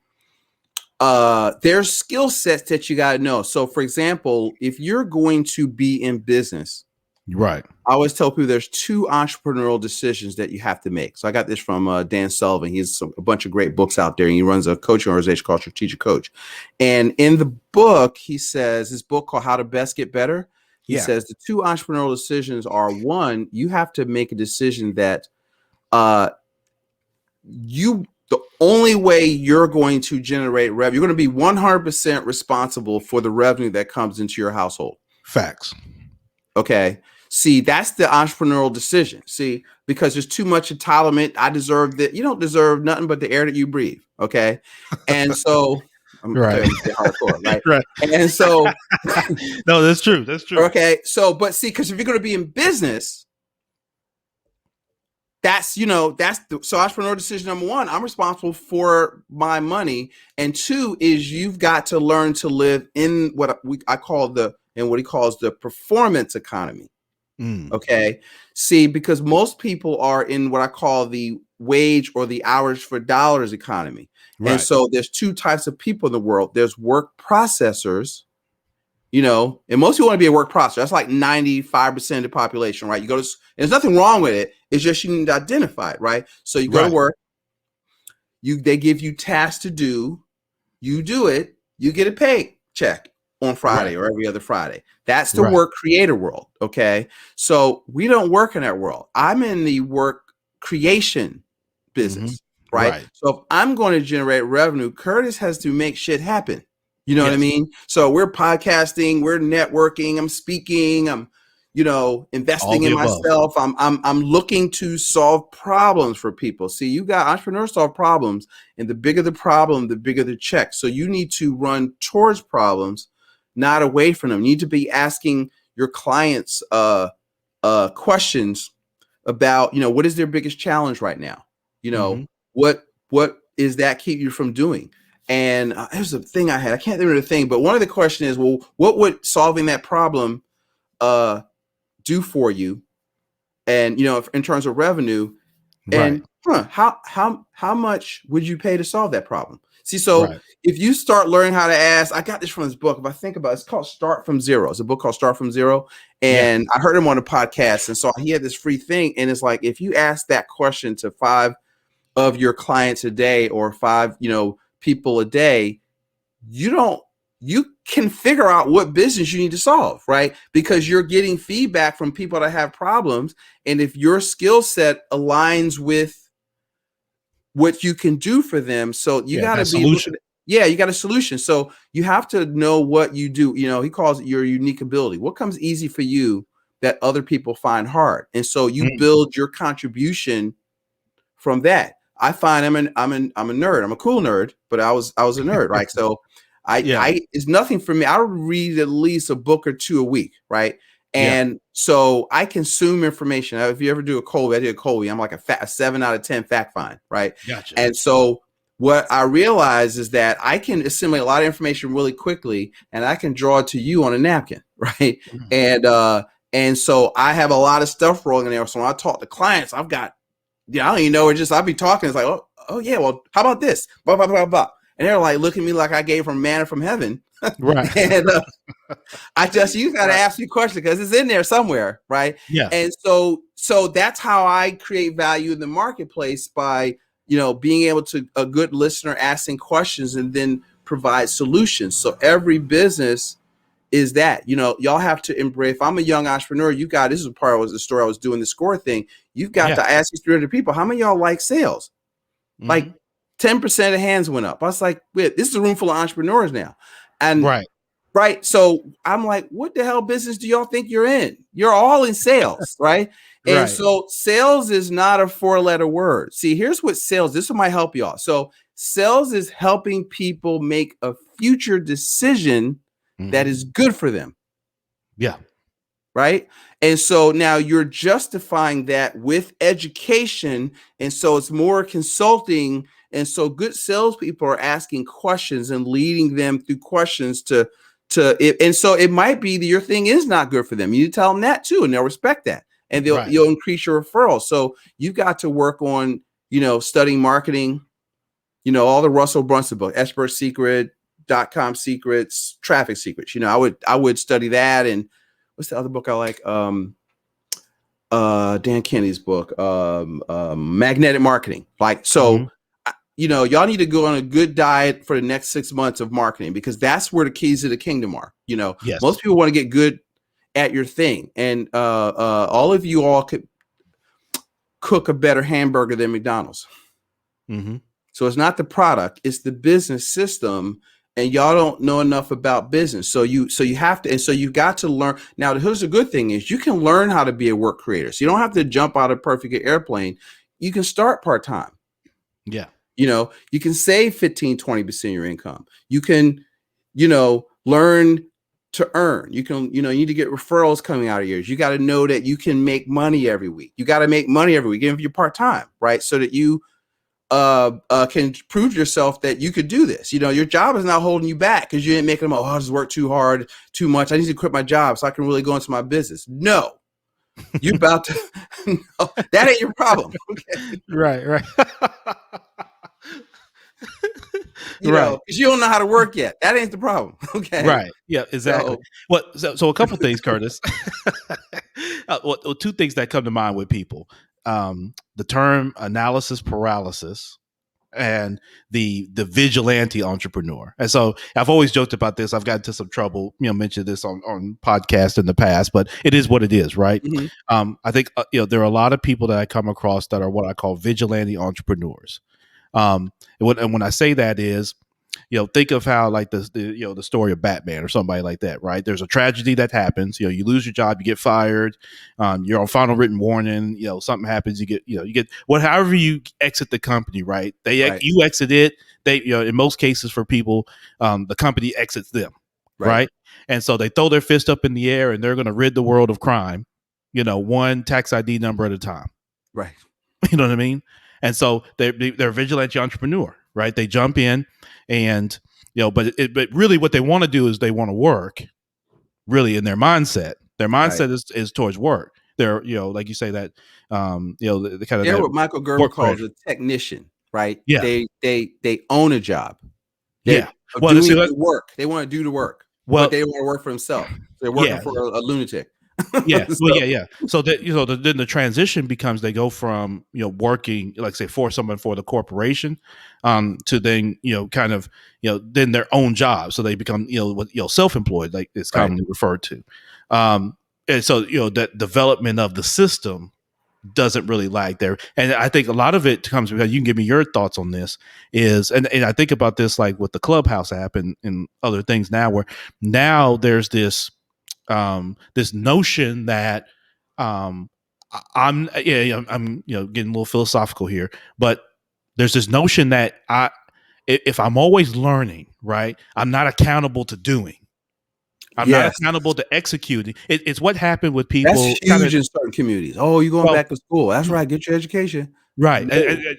[SPEAKER 2] there's skill sets that you got to know. So for example, if you're going to be in business,
[SPEAKER 1] Right.
[SPEAKER 2] I always tell people there's 2 entrepreneurial decisions that you have to make. So I got this from Dan Sullivan. He has a bunch of great books out there, and he runs a coaching organization called Strategic Coach. And in the book, he says, this book called How to Best Get Better, he says the 2 entrepreneurial decisions are, one, you have to make a decision that the only way you're going to generate revenue, you're going to be 100% responsible for the revenue that comes into your household.
[SPEAKER 1] Facts.
[SPEAKER 2] Okay. See, that's the entrepreneurial decision. See, because there's too much entitlement. I deserve that. You don't deserve nothing but the air that you breathe. Okay. And so I'm
[SPEAKER 1] Right.
[SPEAKER 2] hardcore, right?
[SPEAKER 1] Right.
[SPEAKER 2] And so
[SPEAKER 1] No, that's true. That's true.
[SPEAKER 2] Okay. So, but see, because if you're going to be in business, that's so entrepreneurial decision number 1, I'm responsible for my money. And 2 is you've got to learn to live in what I call what he calls the performance economy. Okay. See, because most people are in what I call the wage or the hours for dollars economy. Right. And so there's 2 types of people in the world. There's work processors, and most people want to be a work processor. That's like 95% of the population, right? You go to, there's nothing wrong with it. It's just you need to identify it, right? So you go to work, they give you tasks to do, you do it, you get a pay check. on Friday
[SPEAKER 1] Right.
[SPEAKER 2] or every other Friday. That's the
[SPEAKER 1] Right.
[SPEAKER 2] work creator world. Okay. So we don't work in that world. I'm in the work creation
[SPEAKER 1] Mm-hmm.
[SPEAKER 2] business, right?
[SPEAKER 1] Right.
[SPEAKER 2] So if I'm going to generate revenue, Curtis has to make shit happen. You know what I
[SPEAKER 1] Yes.
[SPEAKER 2] mean? So we're podcasting, we're networking, I'm speaking, I'm,
[SPEAKER 1] All
[SPEAKER 2] investing
[SPEAKER 1] the
[SPEAKER 2] in
[SPEAKER 1] above.
[SPEAKER 2] myself. I'm looking to solve problems for people. See, you got entrepreneurs solve problems, and the bigger the problem, the bigger the check. So you need to run towards problems, not away from them. You need to be asking your clients questions about, what is their biggest challenge right now? You
[SPEAKER 1] Mm-hmm.
[SPEAKER 2] know, what is that keep you from doing? And there's a thing I can't remember the thing, but one of the questions is, well, what would solving that problem uh do for you? And in terms of revenue,
[SPEAKER 1] Right.
[SPEAKER 2] and how much would you pay to solve that problem? See, so
[SPEAKER 1] Right.
[SPEAKER 2] if you start learning how to ask, I got this from this book. If I think about it, it's called Start from Zero. It's a book called Start from Zero.
[SPEAKER 1] Yeah.
[SPEAKER 2] And I heard him on a podcast. And so he had this free thing. And it's like, if you ask that question to 5 of your clients a day or 5, people a day, you can figure out what business you need to solve, right? Because you're getting feedback from people that have problems. And if your skill set aligns with what you can do for them, so you
[SPEAKER 1] Yeah.
[SPEAKER 2] got to
[SPEAKER 1] That
[SPEAKER 2] be looking
[SPEAKER 1] solution.
[SPEAKER 2] at, yeah, you got a solution. So you have to know what you do. He calls it your unique ability. What comes easy for you that other people find hard? And so you
[SPEAKER 1] Mm.
[SPEAKER 2] build your contribution from that. I find I'm a nerd. I'm a cool nerd, but I was a nerd, right? So
[SPEAKER 1] Yeah.
[SPEAKER 2] I it's nothing for me. I read at least a book or two a week, right?
[SPEAKER 1] Yeah.
[SPEAKER 2] And so I consume information. If you ever do a Colby, I did a Colby. I'm like a 7 out of 10 fact find, right?
[SPEAKER 1] Gotcha.
[SPEAKER 2] And so what I realize is that I can assimilate a lot of information really quickly, and I can draw it to you on a napkin, right?
[SPEAKER 1] Mm.
[SPEAKER 2] And so I have a lot of stuff rolling in there. So when I talk to clients, I've got, I don't even know. It's just I'll be talking. It's like, oh yeah. Well, how about this? Blah blah blah blah. And they're like looking at me like I gave them manna from heaven.
[SPEAKER 1] Right.
[SPEAKER 2] And you got to
[SPEAKER 1] Right.
[SPEAKER 2] ask me a question because it's in there somewhere, right?
[SPEAKER 1] Yeah.
[SPEAKER 2] And so that's how I create value in the marketplace by being able to a good listener asking questions and then provide solutions. So every business is that y'all have to embrace. If I'm a young entrepreneur, you got this is part of the story I was doing the score thing. You've got
[SPEAKER 1] Yeah.
[SPEAKER 2] to ask these 300 people, how many of y'all like sales?
[SPEAKER 1] Mm-hmm.
[SPEAKER 2] Like 10% of hands went up. I was like, wait, this is a room full of entrepreneurs now. And
[SPEAKER 1] Right.
[SPEAKER 2] right. So I'm like, what the hell business do y'all think you're in? You're all in sales, right? And
[SPEAKER 1] Right.
[SPEAKER 2] so sales is not a 4-letter word. See, here's what sales, this might help y'all. So sales is helping people make a future decision that
[SPEAKER 1] Mm-hmm.
[SPEAKER 2] is good for them.
[SPEAKER 1] Yeah.
[SPEAKER 2] Right. And so now you're justifying that with education. And so it's more consulting. And so good salespeople are asking questions and leading them through questions to it. And so it might be that your thing is not good for them. You tell them that too, and they'll respect that. And
[SPEAKER 1] Right.
[SPEAKER 2] you'll increase your referrals. So you've got to work on, studying marketing, all the Russell Brunson book, Expert Secret, .com secrets, traffic secrets. I would study that. And what's the other book I like? Dan Kennedy's book, Magnetic Marketing. Like,
[SPEAKER 1] Mm-hmm.
[SPEAKER 2] so, y'all need to go on a good diet for the next 6 months of marketing, because that's where the keys to the kingdom are.
[SPEAKER 1] Yes.
[SPEAKER 2] Most people want to get good at your thing. And all of you all could cook a better hamburger than McDonald's.
[SPEAKER 1] Mm-hmm.
[SPEAKER 2] So it's not the product, it's the business system, and y'all don't know enough about business. So you have to, and so you got to learn. Now, here's the good thing is you can learn how to be a work creator. So you don't have to jump out of perfect airplane. You can start part-time.
[SPEAKER 1] Yeah.
[SPEAKER 2] You can save 15-20% of your income. You can, learn to earn. You can, you need to get referrals coming out of yours. You got to know that you can make money every week. You got to make money every week, even if you're part-time, right? So that you can prove yourself that you could do this. Your job is not holding you back because you didn't make them, oh, I just work too hard, too much. I need to quit my job so I can really go into my business. No, you're about to, no, that ain't your problem. Okay.
[SPEAKER 1] Right. Right. Right.
[SPEAKER 2] Because you don't know how to work yet. That ain't the problem. Okay.
[SPEAKER 1] Right. Yeah, exactly.
[SPEAKER 2] So,
[SPEAKER 1] So a couple things, Curtis. Well, two things that come to mind with people. The term analysis paralysis and the vigilante entrepreneur. And so I've always joked about this. I've gotten into some trouble, mentioned this on podcasts in the past, but it is what it is, right?
[SPEAKER 2] Mhm.
[SPEAKER 1] I think there are a lot of people that I come across that are what I call vigilante entrepreneurs. And when I say that is, think of how like the story of Batman or somebody like that, right? There's a tragedy that happens. You lose your job, you get fired, you're on final written warning. Something happens, you get however you exit the company, right?
[SPEAKER 2] Right.
[SPEAKER 1] You exit it. They, in most cases for people, the company exits them,
[SPEAKER 2] Right.
[SPEAKER 1] right? And so they throw their fist up in the air and they're going to rid the world of crime, one tax ID number at a time.
[SPEAKER 2] Right.
[SPEAKER 1] You know what I mean? And so they're a vigilante entrepreneur, right? They jump in, and but really what they want to do is they want to work. Really, in their mindset,
[SPEAKER 2] Right.
[SPEAKER 1] is towards work. They're like you say that the kind of
[SPEAKER 2] They're
[SPEAKER 1] that
[SPEAKER 2] what Michael Gerber
[SPEAKER 1] work
[SPEAKER 2] calls
[SPEAKER 1] pressure.
[SPEAKER 2] a technician, right?
[SPEAKER 1] Yeah,
[SPEAKER 2] They own a job. They're
[SPEAKER 1] yeah. Well,
[SPEAKER 2] doing
[SPEAKER 1] see,
[SPEAKER 2] the work. They want to do the work, but
[SPEAKER 1] well,
[SPEAKER 2] they want to work for themselves. They're working
[SPEAKER 1] yeah,
[SPEAKER 2] for a lunatic.
[SPEAKER 1] yeah, well,
[SPEAKER 2] So,
[SPEAKER 1] yeah. So that then the transition becomes they go from working like say for someone for the corporation, to then kind of then their own job. So they become self employed, like it's
[SPEAKER 2] right.
[SPEAKER 1] commonly referred to. And so that development of the system doesn't really lag there, and I think a lot of it comes because you can give me your thoughts on this is, and I think about this like with the Clubhouse app and other things now where now there's this notion that I'm getting a little philosophical here, but there's this notion that if I'm always learning, right, I'm not accountable to doing. I'm not
[SPEAKER 2] Yes.
[SPEAKER 1] accountable to executing. It's what happened with
[SPEAKER 2] That's
[SPEAKER 1] people kind of
[SPEAKER 2] huge in certain communities. Oh, you going
[SPEAKER 1] well,
[SPEAKER 2] back to school. That's right. Get your education.
[SPEAKER 1] right,
[SPEAKER 2] No.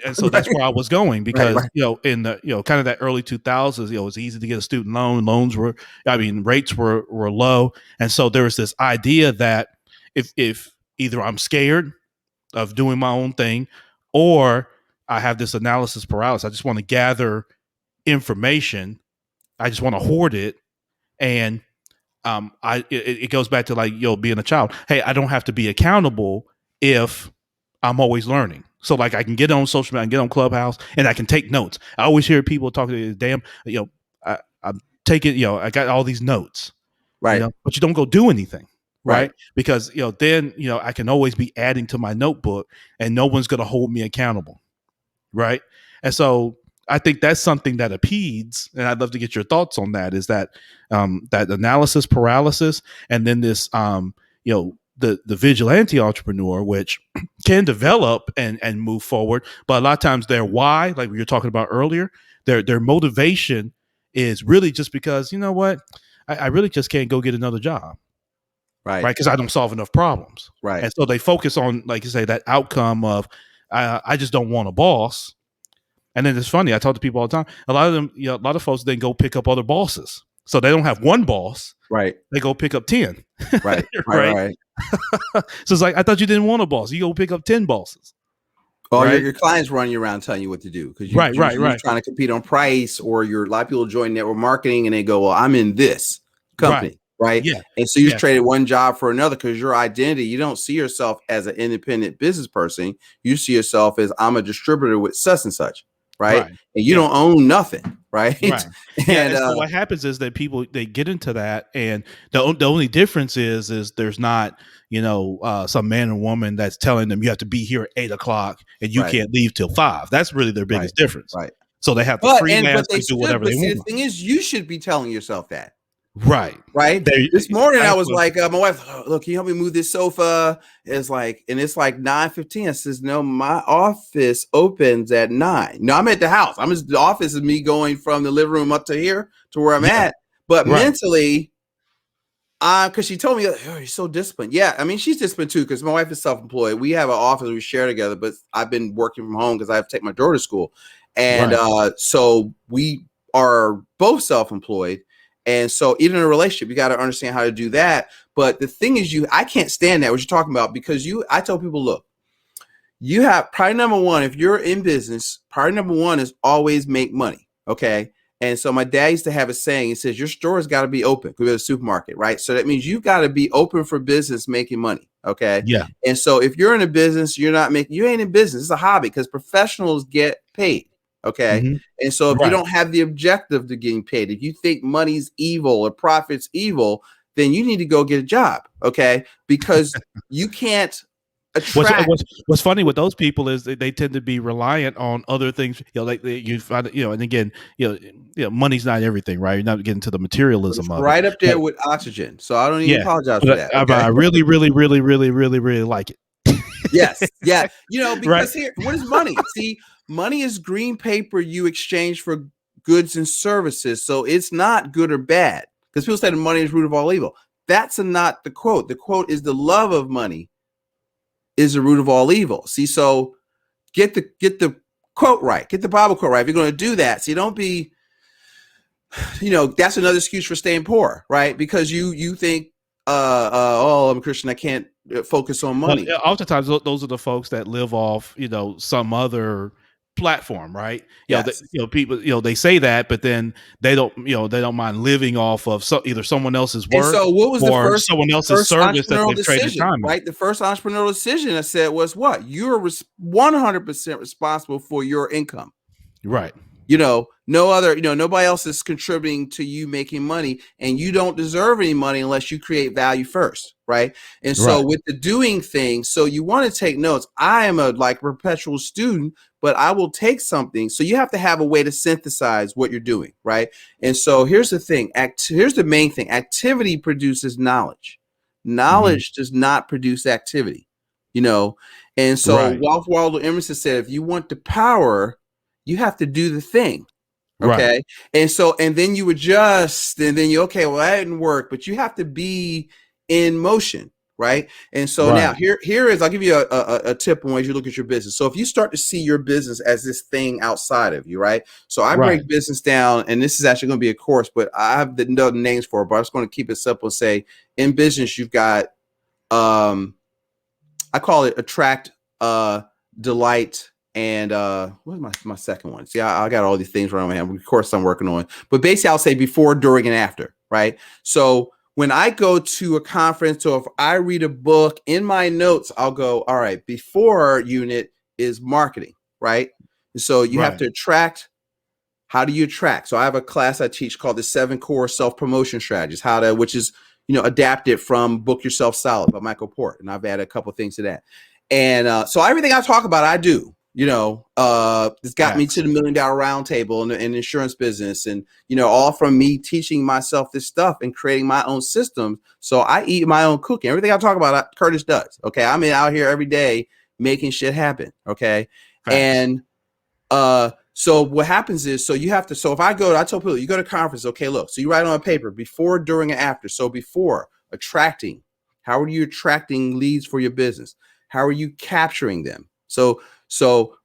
[SPEAKER 1] and so that's where I was going
[SPEAKER 2] Right.
[SPEAKER 1] because
[SPEAKER 2] Right.
[SPEAKER 1] in the kind of that early 2000s, it was easy to get a student loan. Loans were, I mean, rates were low, and so there was this idea that if either I'm scared of doing my own thing, or I have this analysis paralysis. I just want to gather information. I just want to hoard it, and it goes back to like being a child. Hey, I don't have to be accountable if I'm always learning. So like I can get on social media, I can get on Clubhouse, and I can take notes. I always hear people talking to damn, I'm taking, I got all these notes,
[SPEAKER 2] Right.
[SPEAKER 1] but you don't go do anything,
[SPEAKER 2] Right.
[SPEAKER 1] right? Because then I can always be adding to my notebook, and no one's going to hold me accountable, right? And so I think that's something that impedes, and I'd love to get your thoughts on that. Is that that analysis paralysis, and then this the vigilante entrepreneur, which can develop and move forward, but a lot of times their why, like we were talking about earlier, their motivation is really just because what I really just can't go get another job,
[SPEAKER 2] Right.
[SPEAKER 1] right? Because I don't solve enough problems,
[SPEAKER 2] Right.
[SPEAKER 1] and so they focus on, like you say, that outcome of I just don't want a boss. And then it's funny. I talk to people all the time. A lot of them, a lot of folks then go pick up other bosses. So they don't have one boss.
[SPEAKER 2] Right.
[SPEAKER 1] They go pick up 10.
[SPEAKER 2] Right.
[SPEAKER 1] Right.
[SPEAKER 2] Right.
[SPEAKER 1] So it's like, I thought you didn't want a boss. You go pick up 10 bosses.
[SPEAKER 2] Oh,
[SPEAKER 1] Right.
[SPEAKER 2] your clients running you around telling you what to do because
[SPEAKER 1] Right.
[SPEAKER 2] you're trying to compete on price, or a lot of people join network marketing and they go, well, I'm in this
[SPEAKER 1] Right.
[SPEAKER 2] company, right?
[SPEAKER 1] Yeah.
[SPEAKER 2] And so you just
[SPEAKER 1] Yeah.
[SPEAKER 2] traded one job for another because your identity, you don't see yourself as an independent business person. You see yourself as I'm a distributor with such and such, right?
[SPEAKER 1] Right.
[SPEAKER 2] And you
[SPEAKER 1] Yeah.
[SPEAKER 2] don't own nothing, right?
[SPEAKER 1] Right. Yeah.
[SPEAKER 2] And
[SPEAKER 1] And so what happens is that people, they get into that. And the only difference is there's not, some man or woman that's telling them you have to be here at 8 o'clock and you
[SPEAKER 2] right,
[SPEAKER 1] can't leave till 5. That's really their
[SPEAKER 2] right,
[SPEAKER 1] biggest difference.
[SPEAKER 2] right.
[SPEAKER 1] So they have to
[SPEAKER 2] But
[SPEAKER 1] freelance
[SPEAKER 2] they
[SPEAKER 1] and do
[SPEAKER 2] should.
[SPEAKER 1] whatever they
[SPEAKER 2] But see, the
[SPEAKER 1] want.
[SPEAKER 2] thing is, you should be telling yourself that.
[SPEAKER 1] Right.
[SPEAKER 2] Right.
[SPEAKER 1] They,
[SPEAKER 2] This morning I
[SPEAKER 1] that's
[SPEAKER 2] was
[SPEAKER 1] what,
[SPEAKER 2] like, my wife, "Oh, look, can you help me move this sofa?" It's like 9:15. I says, no, my office opens at 9. No, I'm at the house. The office is me going from the living room up to here to where I'm
[SPEAKER 1] yeah.
[SPEAKER 2] at. But
[SPEAKER 1] Right.
[SPEAKER 2] mentally, because she told me, oh, you're so disciplined. Yeah, I mean, she's disciplined too, because my wife is self-employed. We have an office we share together, but I've been working from home because I have to take my daughter to school. And
[SPEAKER 1] Right.
[SPEAKER 2] so we are both self-employed. And so even in a relationship, you got to understand how to do that. But the thing is, I can't stand that, what you're talking about, because I tell people, look, you have priority number one. If you're in business, priority number one is always make money. Okay. And so my dad used to have a saying. He says, your store's got to be open. We're a supermarket, right? So that means you've got to be open for business, making money. Okay.
[SPEAKER 1] Yeah.
[SPEAKER 2] And so if you're in a business, you ain't in business. It's a hobby, because professionals get paid. Okay.
[SPEAKER 1] Hmm.
[SPEAKER 2] And so if you
[SPEAKER 1] Right.
[SPEAKER 2] don't have the objective to getting paid, if you think money's evil or profit's evil, then you need to go get a job. Okay. Because you can't
[SPEAKER 1] What's
[SPEAKER 2] attract.
[SPEAKER 1] what's what's funny with those people is they tend to be reliant on other things. Like you find, and again, money's not everything, right? You're not getting to the
[SPEAKER 2] It's
[SPEAKER 1] materialism of it,
[SPEAKER 2] right up
[SPEAKER 1] but
[SPEAKER 2] there with oxygen. So I don't even
[SPEAKER 1] yeah,
[SPEAKER 2] apologize for
[SPEAKER 1] but
[SPEAKER 2] that.
[SPEAKER 1] I
[SPEAKER 2] Okay.
[SPEAKER 1] really, really, really, really, really, really like it.
[SPEAKER 2] Yes. Yeah.
[SPEAKER 1] Right.
[SPEAKER 2] Because here, what is money? See, money is green paper you exchange for goods and services. So it's not good or bad. Because people say the money is root of all evil. That's not the quote. The quote is the love of money is the root of all evil. See, so get the quote right, get the Bible quote right. If you're going to do that, see, don't be, that's another excuse for staying poor, right? Because you think, oh, I'm a Christian, I can't focus on
[SPEAKER 1] Well,
[SPEAKER 2] money.
[SPEAKER 1] oftentimes those are the folks that live off, some other platform, right?
[SPEAKER 2] Yes.
[SPEAKER 1] People, they say that, but then they don't mind living off of either someone else's
[SPEAKER 2] And
[SPEAKER 1] work
[SPEAKER 2] so what was the
[SPEAKER 1] or
[SPEAKER 2] first
[SPEAKER 1] someone else's
[SPEAKER 2] first
[SPEAKER 1] service that
[SPEAKER 2] entrepreneurial
[SPEAKER 1] they've traded
[SPEAKER 2] decision,
[SPEAKER 1] time in.
[SPEAKER 2] right? The first entrepreneurial decision I said was what? You're 100% responsible for your income.
[SPEAKER 1] Right.
[SPEAKER 2] No other, nobody else is contributing to you making money, and you don't deserve any money unless you create value first, right? And so
[SPEAKER 1] Right.
[SPEAKER 2] with the doing thing, so you want to take notes. I am a perpetual student, but I will take something. So you have to have a way to synthesize what you're doing, right? And so here's the thing. Here's the main thing. Activity produces knowledge.
[SPEAKER 1] Hmm.
[SPEAKER 2] Knowledge does not produce activity, you know. And so
[SPEAKER 1] Right.
[SPEAKER 2] Ralph Waldo Emerson said, if you want the power, you have to do the thing.
[SPEAKER 1] Right.
[SPEAKER 2] Okay. And then you adjust, and then okay, well, that didn't work, but you have to be in motion. Right. And so now
[SPEAKER 1] Right.
[SPEAKER 2] here is, I'll give you a tip on ways you look at your business. So if you start to see your business as this thing outside of you, right? So I
[SPEAKER 1] Right.
[SPEAKER 2] break business down, and this is actually going to be a course, but I have the names for it, but I'm just going to keep it simple and say, in business, you've got, I call it attract, delight, and what's my second one? See, I got all these things right on my hand. Of course, I'm working on, but basically, I'll say before, during, and after. Right. So when I go to a conference, or if I read a book, in my notes, I'll go, all right, before unit is marketing. Right. And so you have
[SPEAKER 1] Right.
[SPEAKER 2] to attract. How do you attract? So I have a class I teach called the 7 core self-promotion strategies, which is, adapted from Book Yourself Solid by Michael Port. And I've added a couple of things to that. And so everything I talk about, I do. It's got me to
[SPEAKER 1] Facts.
[SPEAKER 2] the $1 million round table in the insurance business, and all from me teaching myself this stuff and creating my own systems. So I eat my own cooking. Everything I talk about, Curtis does. Okay, I'm out here every day making shit happen. Okay,
[SPEAKER 1] Facts.
[SPEAKER 2] and so what happens is, so you have to, so if I tell people, you go to conference, okay, look, so you write on a paper before, during, and after. So before, attracting, how are you attracting leads for your business? How are you capturing them? So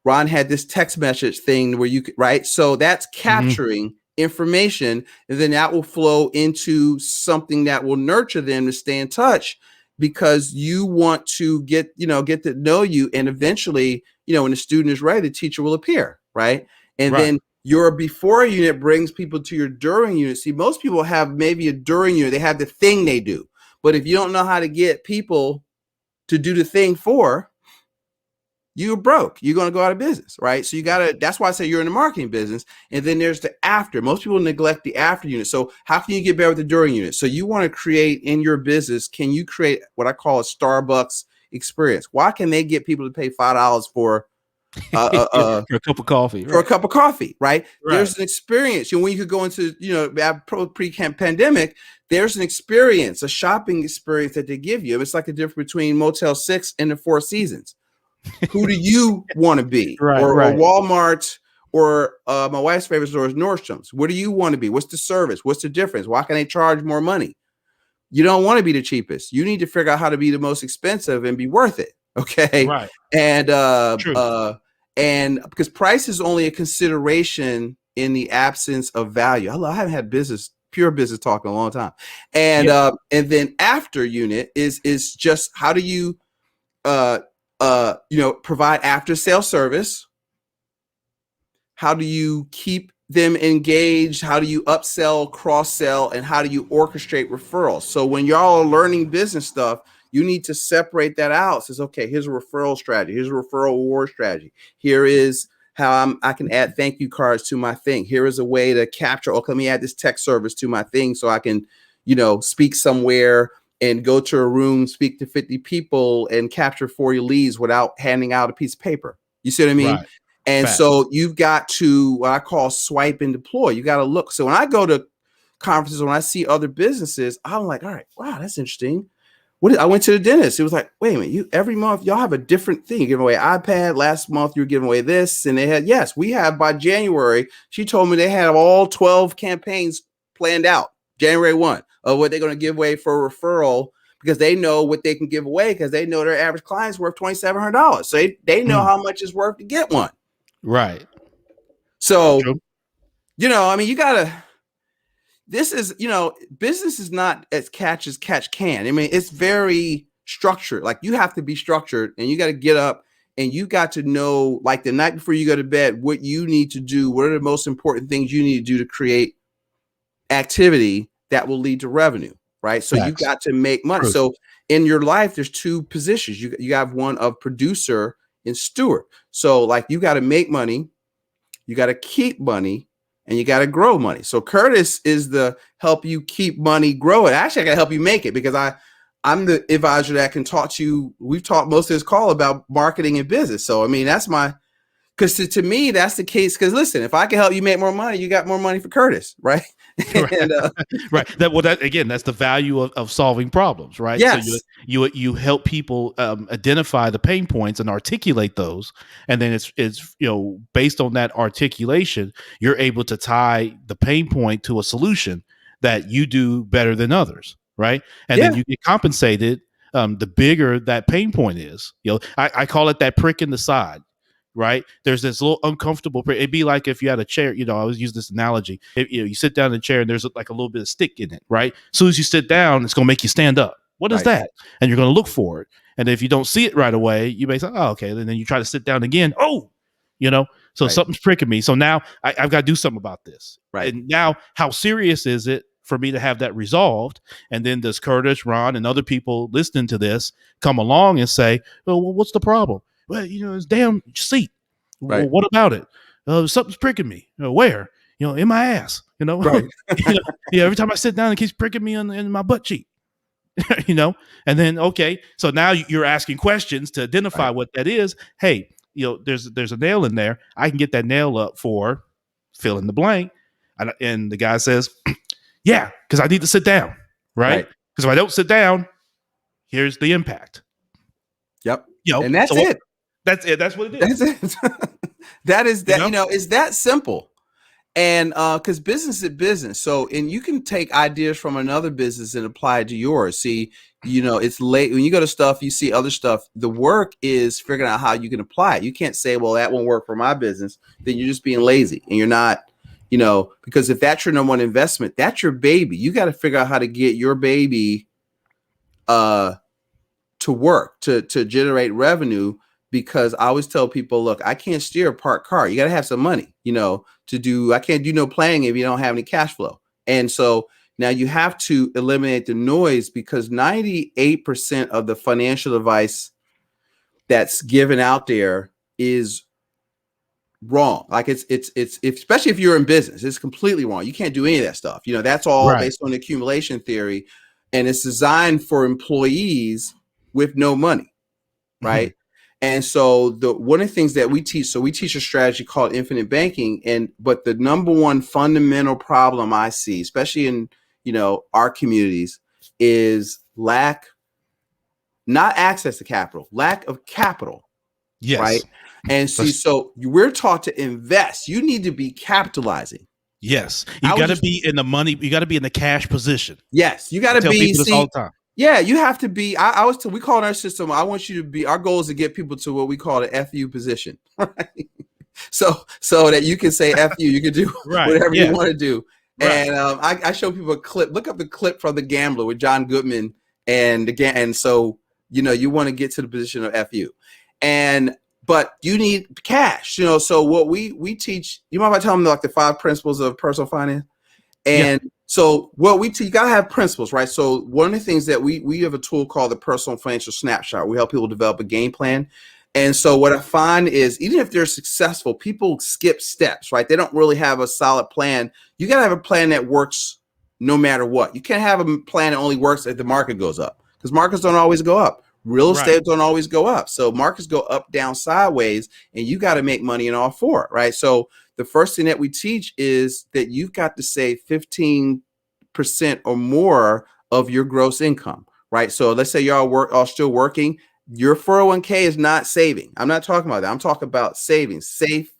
[SPEAKER 2] Ron had this text message thing where you could, right? So that's
[SPEAKER 1] Hmm.
[SPEAKER 2] capturing information, and then that will flow into something that will nurture them to stay in touch, because you want to get to know you, and eventually, when the student is ready, the teacher will appear, right? And
[SPEAKER 1] Right.
[SPEAKER 2] then your before unit brings people to your during unit. See, most people have maybe a during unit, they have the thing they do. But if you don't know how to get people to do the thing for, you're broke. You're going to go out of business, right? So that's why I say you're in the marketing business. And then there's the after. Most people neglect the after unit. So how can you get better with the during unit? So you want to create in your business, can you create what I call a Starbucks experience? Why can they get people to pay $5 for
[SPEAKER 1] For a cup of coffee.
[SPEAKER 2] for a
[SPEAKER 1] Right.
[SPEAKER 2] cup of coffee, right?
[SPEAKER 1] Right.
[SPEAKER 2] There's an experience. When you could go into, pre-pandemic, there's an experience, a shopping experience that they give you. It's like the difference between Motel 6 and the Four Seasons. Who do you want to be?
[SPEAKER 1] Right.
[SPEAKER 2] Or
[SPEAKER 1] Right.
[SPEAKER 2] Walmart, or my wife's favorite store is Nordstrom's. What do you want to be? What's the service? What's the difference? Why can they charge more money? You don't want to be the cheapest. You need to figure out how to be the most expensive and be worth it. Okay.
[SPEAKER 1] Right.
[SPEAKER 2] And
[SPEAKER 1] True.
[SPEAKER 2] and because price is only a consideration in the absence of value. I haven't had pure business talk in a long time. And
[SPEAKER 1] Yeah.
[SPEAKER 2] and then after unit is just how do you provide after sale service? How do you keep them engaged? How do you upsell, cross sell, and how do you orchestrate referrals? So when y'all are learning business stuff, you need to separate that out. It says, okay, here's a referral strategy. Here's a referral award strategy. Here is how I can add thank you cards to my thing. Here is a way to capture, okay, let me add this text service to my thing so I can, speak somewhere and go to a room, speak to 50 people and capture 40 leads without handing out a piece of paper. You see what I mean?
[SPEAKER 1] Right.
[SPEAKER 2] And
[SPEAKER 1] Facts.
[SPEAKER 2] so you've got to, what I call swipe and deploy. You got to look. So when I go to conferences, when I see other businesses, I'm like, all right, wow, that's interesting. I went to the dentist. It was like, wait a minute, you every month y'all have a different thing. You give away iPad. Last month you were giving away this, and they had, yes, we have by January. She told me they had all 12 campaigns planned out January 1 of what they're going to give away for referral, because they know what they can give away, because they know their average client's worth $2,700. So they know how much it's worth to get one.
[SPEAKER 1] Right.
[SPEAKER 2] So,
[SPEAKER 1] True.
[SPEAKER 2] I mean, you gotta. This is, business is not as catch can. I mean, it's very structured. Like, you have to be structured, and you got to get up and you got to know, like, the night before you go to bed, what you need to do. What are the most important things you need to do to create activity that will lead to revenue, right? So you got to make money.
[SPEAKER 1] True.
[SPEAKER 2] So in your life, there's two positions. You have one of producer and steward. So, like, you got to make money, you got to keep money, and you got to grow money. So Curtis is the help you keep money, grow it. Actually, I got to help you make it, because I'm the advisor that can talk to you. We've talked most of this call about marketing and business. So, I mean, that's because to me, that's the case. Because listen, if I can help you make more money, you got more money for Curtis, right?
[SPEAKER 1] Right.
[SPEAKER 2] And,
[SPEAKER 1] right. That again, that's the value of solving problems, right?
[SPEAKER 2] yes.
[SPEAKER 1] So you help people identify the pain points and articulate those, and then it's based on that articulation, you're able to tie the pain point to a solution that you do better than others, right? And then you get compensated. The bigger that pain point is, I call it that prick in the side. Right, there's this little uncomfortable. It'd be like if you had a chair. I always use this analogy. You sit down in a chair and there's like a little bit of stick in it. Right, as soon as you sit down, it's gonna make you stand up. What is that? And you're gonna look for it. And if you don't see it right away, you may say, "Oh, okay." And then you try to sit down again. Oh, so something's pricking me. So now I've got to do something about this.
[SPEAKER 2] Right.
[SPEAKER 1] And now, how serious is it for me to have that resolved? And then does Curtis, Ron, and other people listening to this come along and say, "Well, what's the problem?" Well, it's damn seat.
[SPEAKER 2] Right.
[SPEAKER 1] Well, what about it? Something's pricking me. Where? In my ass.
[SPEAKER 2] Right.
[SPEAKER 1] Every time I sit down, it keeps pricking me in my butt cheek. And then so now you're asking questions to identify what that is. Hey, there's a nail in there. I can get that nail up for fill in the blank. And the guy says, yeah, because I need to sit down, right? Because if I don't sit down, here's the impact.
[SPEAKER 2] Yep. And that's it.
[SPEAKER 1] That's it. That's what it is.
[SPEAKER 2] That's it. That is that. It's that simple. And because business is business. So, and you can take ideas from another business and apply it to yours. See, it's late when you go to stuff, you see other stuff. The work is figuring out how you can apply it. You can't say, well, that won't work for my business. Then you're just being lazy, and you're not, because if that's your number one investment, that's your baby. You got to figure out how to get your baby to work, to generate revenue. Because I always tell people, look, I can't steer a parked car. You got to have some money, to do. I can't do no planning if you don't have any cash flow. And so now you have to eliminate the noise, because 98% of the financial advice that's given out there is wrong. Like it's especially if you're in business, it's completely wrong. You can't do any of that stuff. That's all based on accumulation theory, and it's designed for employees with no money, right? Mm-hmm. And so one of the things that we teach a strategy called infinite banking. But the number one fundamental problem I see, especially in, our communities, is not access to capital, lack of capital.
[SPEAKER 1] Yes.
[SPEAKER 2] Right. And so we're taught to invest. You need to be capitalizing.
[SPEAKER 1] Yes. You got to be in the money. You got to be in the cash position.
[SPEAKER 2] Yes. You got to be.
[SPEAKER 1] People this all the time.
[SPEAKER 2] Yeah, you have to be. We call in our system. I want you to be. Our goal is to get people to what we call the FU position, right? So that you can say FU, you can do whatever you want to do. Right. And I show people a clip. Look up the clip from The Gambler with John Goodman, and so you want to get to the position of FU, but you need cash. So what we teach. You mind if I tell them like the 5 principles of personal finance? And so what we teach, you gotta have principles, right? So one of the things that we have a tool called the Personal Financial Snapshot. We help people develop a game plan. And so what I find is even if they're successful, people skip steps, right? They don't really have a solid plan. You got to have a plan that works no matter what. You can't have a plan that only works if the market goes up, because markets don't always go up. Real
[SPEAKER 1] Right.
[SPEAKER 2] estate don't always go up. So markets go up, down, sideways, and you got to make money in all four, right? So the first thing that we teach is that you've got to save 15% or more of your gross income, right? So let's say y'all are still working. Your 401k is not saving. I'm not talking about that. I'm talking about savings. Safe.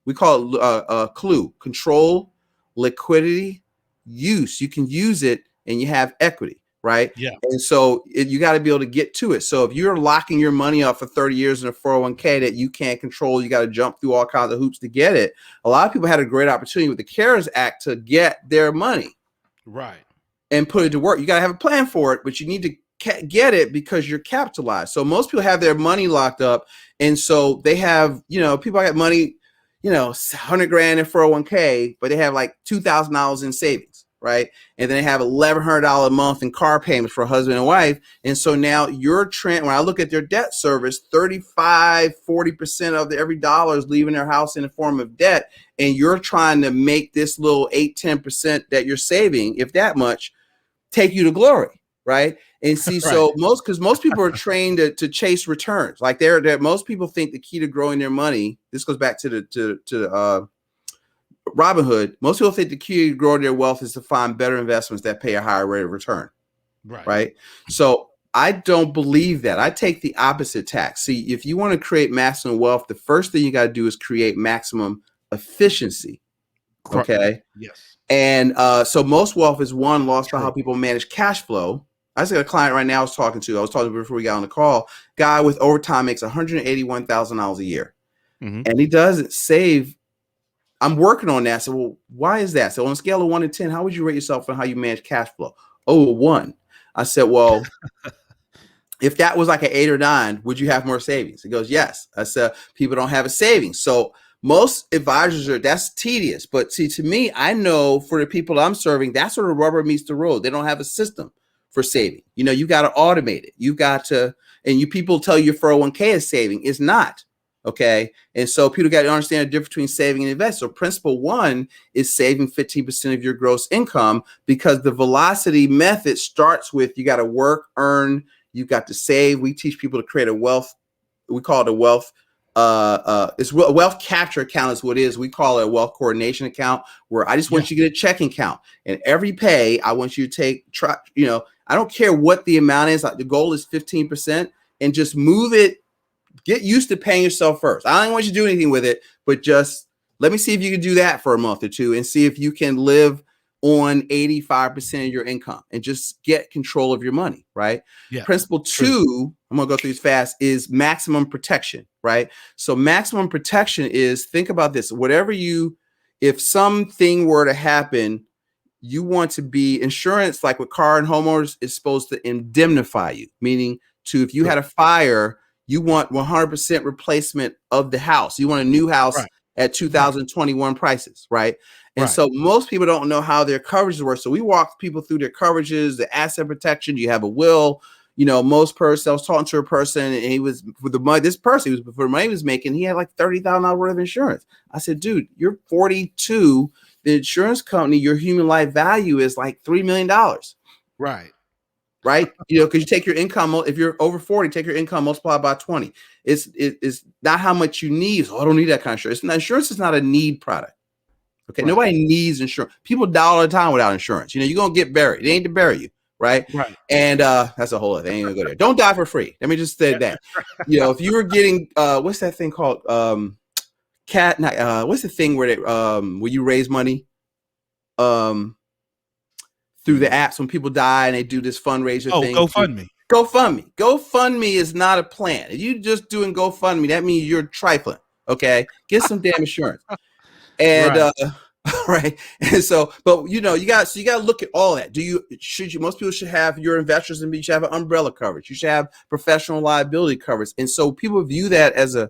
[SPEAKER 2] We call it clue, control, liquidity, use. You can use it and you have equity, right?
[SPEAKER 1] Yeah.
[SPEAKER 2] And so you got to be able to get to it. So if you're locking your money up for 30 years in a 401k that you can't control, you got to jump through all kinds of hoops to get it. A lot of people had a great opportunity with the CARES Act to get their money
[SPEAKER 1] Right.
[SPEAKER 2] and put it to work. You got to have a plan for it, but you need to get it because you're capitalized. So most people have their money locked up. And so they have, people have money, 100 grand in 401k, but they have like $2,000 in savings, right? And then they have $1,100 a month in car payments for a husband and wife. And so now when I look at their debt service, 35-40% of every dollar is leaving their house in the form of debt. And you're trying to make this little 8-10% that you're saving, if that much, take you to glory, right? And see,
[SPEAKER 1] Right.
[SPEAKER 2] so most people are trained to chase returns. Like most people think the key to growing their money. This goes back to Robinhood. Most people think the key to growing their wealth is to find better investments that pay a higher rate of return,
[SPEAKER 1] Right.
[SPEAKER 2] right? So I don't believe that. I take the opposite tack. See, if you want to create maximum wealth, the first thing you got to do is create maximum efficiency. Okay.
[SPEAKER 1] Yes.
[SPEAKER 2] And so most wealth is lost by
[SPEAKER 1] True.
[SPEAKER 2] how people manage cash flow. I just got a client right now I was talking to before we got on the call. Guy with overtime makes $181,000 a year.
[SPEAKER 1] Mm-hmm.
[SPEAKER 2] And he doesn't save. I'm working on that. So, well, why is that? So on a scale of 1 to 10, how would you rate yourself on how you manage cash flow? Oh, 1. I said, well, if that was like an 8 or 9, would you have more savings? He goes, yes. I said, people don't have a savings. So most advisors that's tedious. But see, to me, I know for the people I'm serving, that's where the rubber meets the road. They don't have a system for saving. You got to automate it. You got to, and people tell you your 401k is saving. It's not. Okay. And so people got to understand the difference between saving and invest. So principle 1 is saving 15% of your gross income, because the velocity method starts with, you got to work, earn, you got to save. We teach people to create a wealth. We call it a wealth. It's a wealth capture account is what it is. We call it a wealth coordination account, where I just want you to get a checking account, and every pay I want you to I don't care what the amount is. Like the goal is 15%, and just move it. Get used to paying yourself first. I don't want you to do anything with it, but just let me see if you can do that for a month or two and see if you can live on 85% of your income and just get control of your money, right?
[SPEAKER 1] Yeah.
[SPEAKER 2] Principle 2, true. I'm going to go through these fast, is maximum protection, right? So maximum protection is, think about this. If something were to happen, you want to be insurance, like with car and homeowners, is supposed to indemnify you, meaning if you had a fire, you want 100% replacement of the house. You want a new house at 2021 prices, right? And so most people don't know how their coverages work. So we walk people through their coverages, the asset protection. You have a will. Most person, I was talking to a person, and he was, for the money, this person, for the money he was making, he had like $30,000 worth of insurance. I said, dude, you're 42. The insurance company, your human life value is like $3 million.
[SPEAKER 1] Right.
[SPEAKER 2] Right? Because you take your income, if you're over 40, take your income, multiply by 20. It's not how much you need. Oh, I don't need that kind of insurance. Insurance is not a need product. Okay. Right. Nobody needs insurance. People die all the time without insurance. You're going to get buried. They ain't to bury you. Right.
[SPEAKER 1] Right.
[SPEAKER 2] And that's a whole other thing. I ain't gonna go there. Don't die for free. Let me just say that. If you were getting what's that thing called? What's the thing where you raise money? Through the apps when people die and they do this fundraiser thing.
[SPEAKER 1] GoFundMe.
[SPEAKER 2] GoFundMe is not a plan. If you just doing GoFundMe, that means you're trifling. Okay. Get some damn insurance. And right. And so, but you got to look at all that. Most people should have your investors, and you should have an umbrella coverage. You should have professional liability coverage. And so people view that as a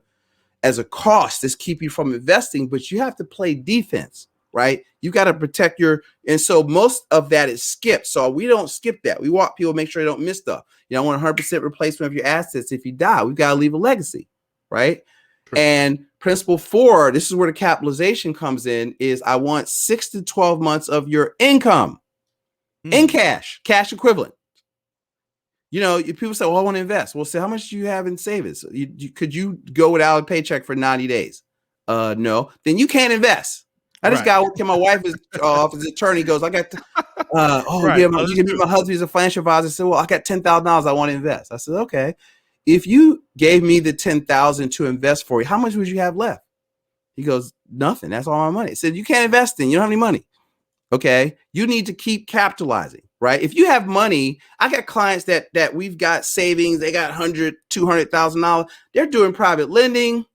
[SPEAKER 2] cost that's keep you from investing, but you have to play defense, right? You got to protect and so most of that is skipped. So we don't skip that. We want people to make sure they don't miss stuff. I want 100% replacement of your assets if you die. We've got to leave a legacy, right?
[SPEAKER 1] True.
[SPEAKER 2] And principle 4, this is where the capitalization comes in, is I want 6 to 12 months of your income in cash equivalent. People say, well, I want to invest. Well, say, how much do you have in savings? Could you go without a paycheck for 90 days? No. Then you can't invest. I just got to my wife is office attorney goes, I got to,
[SPEAKER 1] Right. Oh,
[SPEAKER 2] you
[SPEAKER 1] that's
[SPEAKER 2] can meet
[SPEAKER 1] true.
[SPEAKER 2] my husband. He's a financial advisor. I said, well, I got $10,000 I want to invest. I said, okay. If you gave me the 10,000 to invest for you, how much would you have left? He goes, nothing. That's all my money. I said, you can't invest in. You don't have any money. Okay. You need to keep capitalizing, right? If you have money, I got clients that we've got savings. They got $100,000, $200,000. They're doing private lending,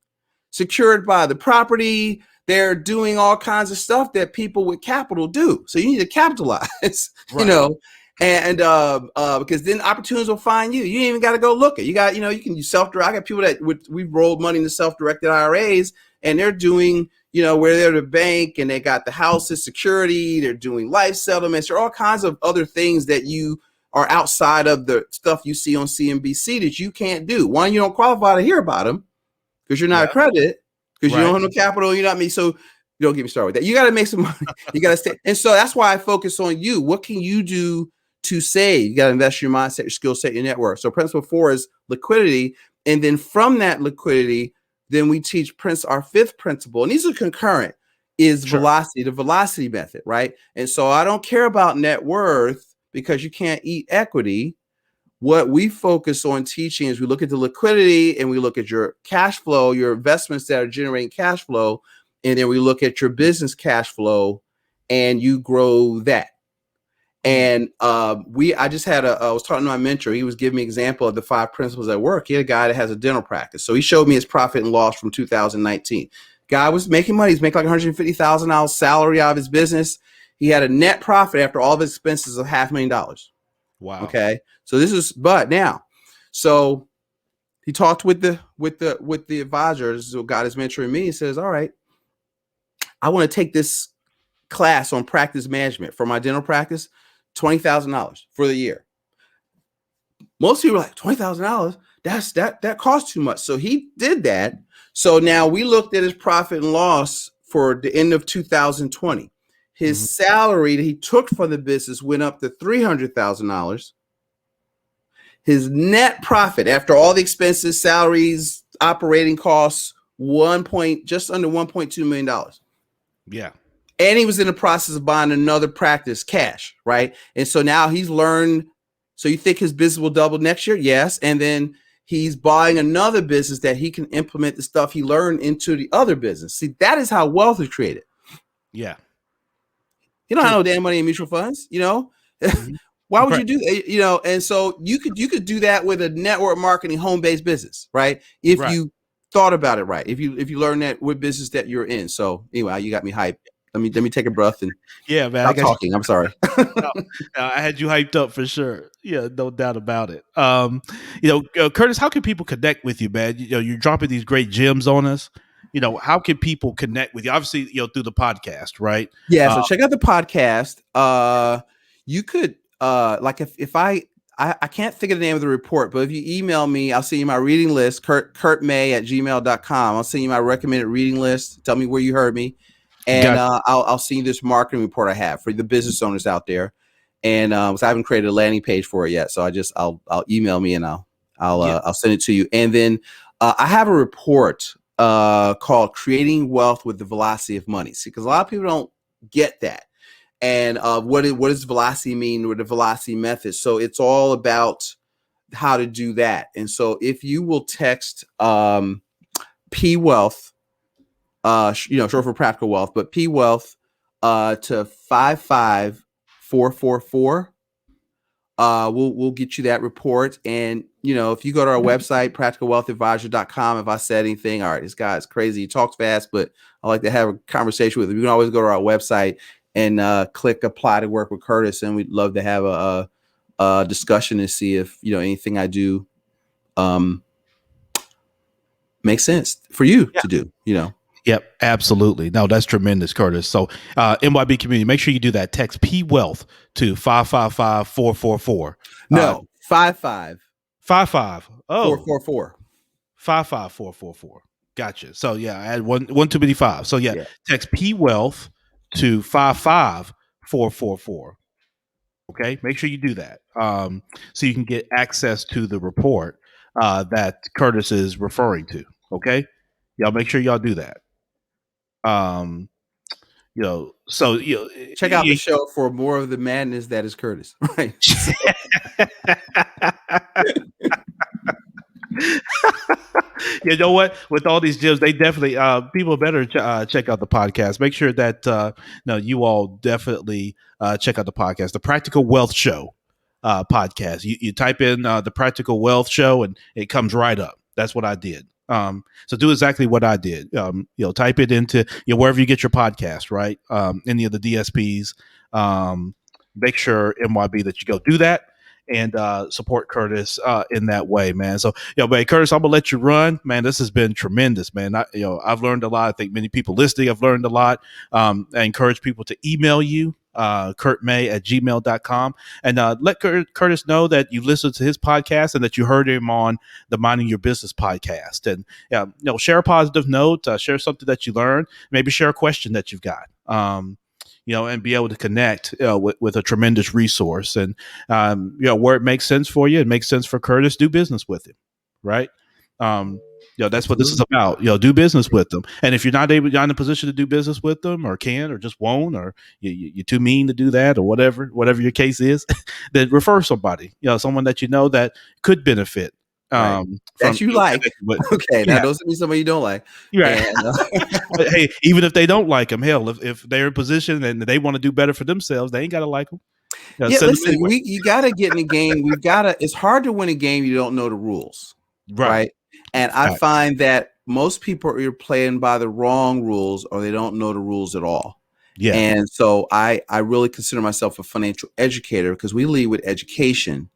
[SPEAKER 2] secured by the property. They're doing all kinds of stuff that people with capital do. So you need to capitalize, and because then opportunities will find you. You ain't even got to go look it. You got, you can use self-direct. I got people that we've rolled money into self-directed IRAs, and they're doing, where they're the bank and they got the house as security. They're doing life settlements. There are all kinds of other things that you are outside of the stuff you see on CNBC that you can't do. One, you don't qualify to hear about them because you're not
[SPEAKER 1] Yeah.
[SPEAKER 2] accredited, because you
[SPEAKER 1] Right.
[SPEAKER 2] don't have no capital, you're not me. So don't get me started with that. You got to make some money. You got to stay. And so that's why I focus on you. What can you do to save? You got to invest your mindset, your skill set, your network. So principle 4 is liquidity. And then from that liquidity, then we teach our 5th principle. And these are concurrent, is velocity, the velocity method, right? And so I don't care about net worth because you can't eat equity. What we focus on teaching is we look at the liquidity and we look at your cash flow, your investments that are generating cash flow, and then we look at your business cash flow and you grow that. And I was talking to my mentor. He was giving me an example of the 5 principles at work. He had a guy that has a dental practice. So he showed me his profit and loss from 2019. Guy was making money. He's making like $150,000 salary out of his business. He had a net profit after all of his expenses of $500,000.
[SPEAKER 1] Wow.
[SPEAKER 2] Okay. So so he talked with the advisor. This is what God is mentoring me. He says, all right, I want to take this class on practice management for my dental practice, $20,000 for the year. Most people are like, $20,000? That costs too much. So he did that. So now we looked at his profit and loss for the end of 2020. His salary that he took from the business went up to $300,000. His net profit after all the expenses, salaries, operating costs, just under $1.2 million.
[SPEAKER 1] Yeah.
[SPEAKER 2] And he was in the process of buying another practice cash, right? And so now he's learned. So you think his business will double next year? Yes. And then he's buying another business that he can implement the stuff he learned into the other business. See, that is how wealth is created.
[SPEAKER 1] Yeah.
[SPEAKER 2] You don't have no damn money in mutual funds, Why would you do that? And so you could do that with a network marketing home-based business, right? If you thought about it right. If you learn that with business that you're in. So anyway, you got me hyped. Let me take a breath and
[SPEAKER 1] man.
[SPEAKER 2] stop talking. I'm sorry.
[SPEAKER 1] No, I had you hyped up for sure. Yeah, no doubt about it. Curtis, how can people connect with you, man? You're dropping these great gems on us. How can people connect with you? Obviously, through the podcast, right?
[SPEAKER 2] Yeah. So check out the podcast. You could like if I can't think of the name of the report, but if you email me, I'll send you my reading list, kurtmay@gmail.com. I'll send you my recommended reading list. Tell me where you heard me. And I'll send you this marketing report I have for the business owners out there. And so I haven't created a landing page for it yet. So I'll email me and I'll send it to you. And then I have a report called Creating Wealth with the Velocity of Money. See, because a lot of people don't get that. And what does velocity mean with the velocity method? So it's all about how to do that. And so if you will text P Wealth, short for practical wealth, but P Wealth to 55444, we'll get you that report. And if you go to our website, practicalwealthadvisor.com, if I said anything, all right, this guy's crazy, he talks fast, but I like to have a conversation with him. You can always go to our website and click apply to work with Curtis, and we'd love to have a discussion and see if anything I do makes sense for you to do.
[SPEAKER 1] Yep, absolutely. No, that's tremendous, Curtis. So, MYB community, make sure you do that. Text P Wealth to 555-444.
[SPEAKER 2] No, 55
[SPEAKER 1] 55. Oh,
[SPEAKER 2] 444.
[SPEAKER 1] 55444. Gotcha. So yeah, I had one too many five. So yeah,
[SPEAKER 2] Yeah.
[SPEAKER 1] text P Wealth to 55444. Okay, make sure you do that, so you can get access to the report that Curtis is referring to. Okay, y'all make sure y'all do that. Um, so
[SPEAKER 2] Check out the show for more of the madness that is Curtis. Right. So,
[SPEAKER 1] you know what? With all these gyms, they definitely people better check out the podcast. Make sure that no, you all definitely check out the podcast, the Practical Wealth Show podcast. You type in the Practical Wealth Show, and it comes right up. That's what I did. So do exactly what I did. Type it into wherever you get your podcast, right? Any of the DSPs. Make sure MYB that you go do that and support Curtis in that way, man. So, man, Curtis, I'm gonna let you run, man. This has been tremendous, man. I've learned a lot. I think many people listening have learned a lot. I encourage people to email you, kurtmay@gmail.com, and let Curtis know that you listened to his podcast and that you heard him on the Minding Your Business podcast. And share a positive note, share something that you learned, maybe share a question that you've got. And be able to connect with a tremendous resource. And, where it makes sense for you, it makes sense for Curtis, do business with him. Right. That's what this is about. Do business with them. And if you're not in a position to do business with them or can, or just won't, or you're too mean to do that or whatever your case is, then refer somebody, someone that that could benefit.
[SPEAKER 2] Right. That you like. Okay. Now those are somebody you don't like.
[SPEAKER 1] Right. And, but hey, even if they don't like them, hell, if they're in position and they want to do better for themselves, they ain't got to like them.
[SPEAKER 2] Listen, anyway. You got to get in the game. It's hard to win a game you don't know the rules. Right. And I find that most people are playing by the wrong rules, or they don't know the rules at all. Yeah. And so I really consider myself a financial educator, because we lead with education.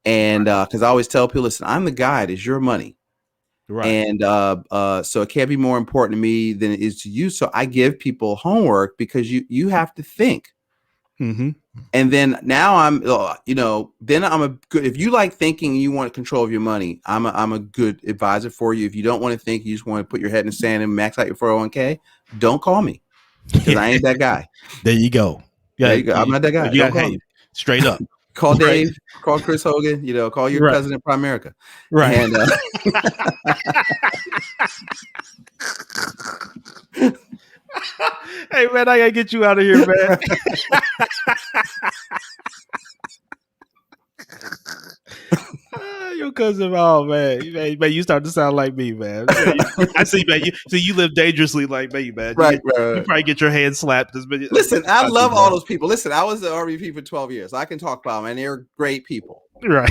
[SPEAKER 2] And because I always tell people, listen, I'm the guide, it's your money. Right. And so it can't be more important to me than it is to you. So I give people homework, because you have to think. Mm-hmm. And then now then I'm a good, if you like thinking and you want control of your money, I'm a good advisor for you. If you don't want to think, you just want to put your head in the sand and max out your 401k, don't call me, because I ain't that guy.
[SPEAKER 1] There you go.
[SPEAKER 2] Yeah, there you go. I'm not that guy. Don't call me.
[SPEAKER 1] Straight up.
[SPEAKER 2] Call Dave, call Chris Hogan, call your cousin in Primerica. Right. And,
[SPEAKER 1] hey, man, I got to get you out of here, man. Your cousin, oh man, you start to sound like me, man. I see, man. You live dangerously like me, man.
[SPEAKER 2] Right,
[SPEAKER 1] you probably get your hand slapped.
[SPEAKER 2] Listen, I love all those people. Listen, I was the RVP for 12 years. I can talk about them, and they're great people.
[SPEAKER 1] Right.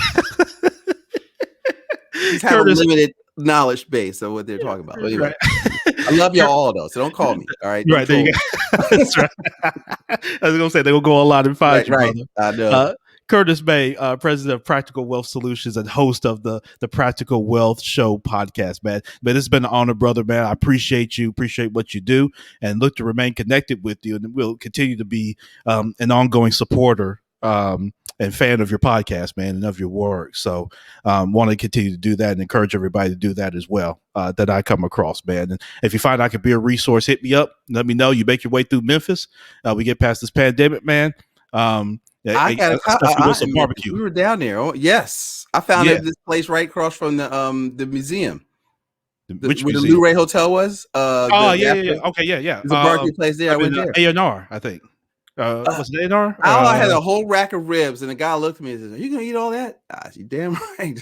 [SPEAKER 2] Just have Curtis, a limited knowledge base of what they're talking about. But anyway, I love you all, though, so don't call me. All right.
[SPEAKER 1] Right, there you go. That's right. I was gonna say they're gonna go online and find you, brother.
[SPEAKER 2] I know.
[SPEAKER 1] Curtis May, president of Practical Wealth Solutions and host of the Practical Wealth Show podcast, man. Man, this has been an honor, brother, man. I appreciate you, appreciate what you do, and look to remain connected with you. And we'll continue to be an ongoing supporter and fan of your podcast, man, and of your work. So want to continue to do that and encourage everybody to do that as well, that I come across, man. And if you find I could be a resource, hit me up. Let me know. You make your way through Memphis. We get past this pandemic, man.
[SPEAKER 2] I got some barbecue. We were down there. Oh, yes, I found this place right across from the museum.
[SPEAKER 1] Which
[SPEAKER 2] where
[SPEAKER 1] museum?
[SPEAKER 2] The Luray Hotel was.
[SPEAKER 1] Yeah. Okay, yeah.
[SPEAKER 2] There's a barbecue place there. I went there.
[SPEAKER 1] A&R, I think. Was it A&R?
[SPEAKER 2] I had a whole rack of ribs, and the guy looked at me and said, "Are you gonna eat all that?" I said, "Damn right."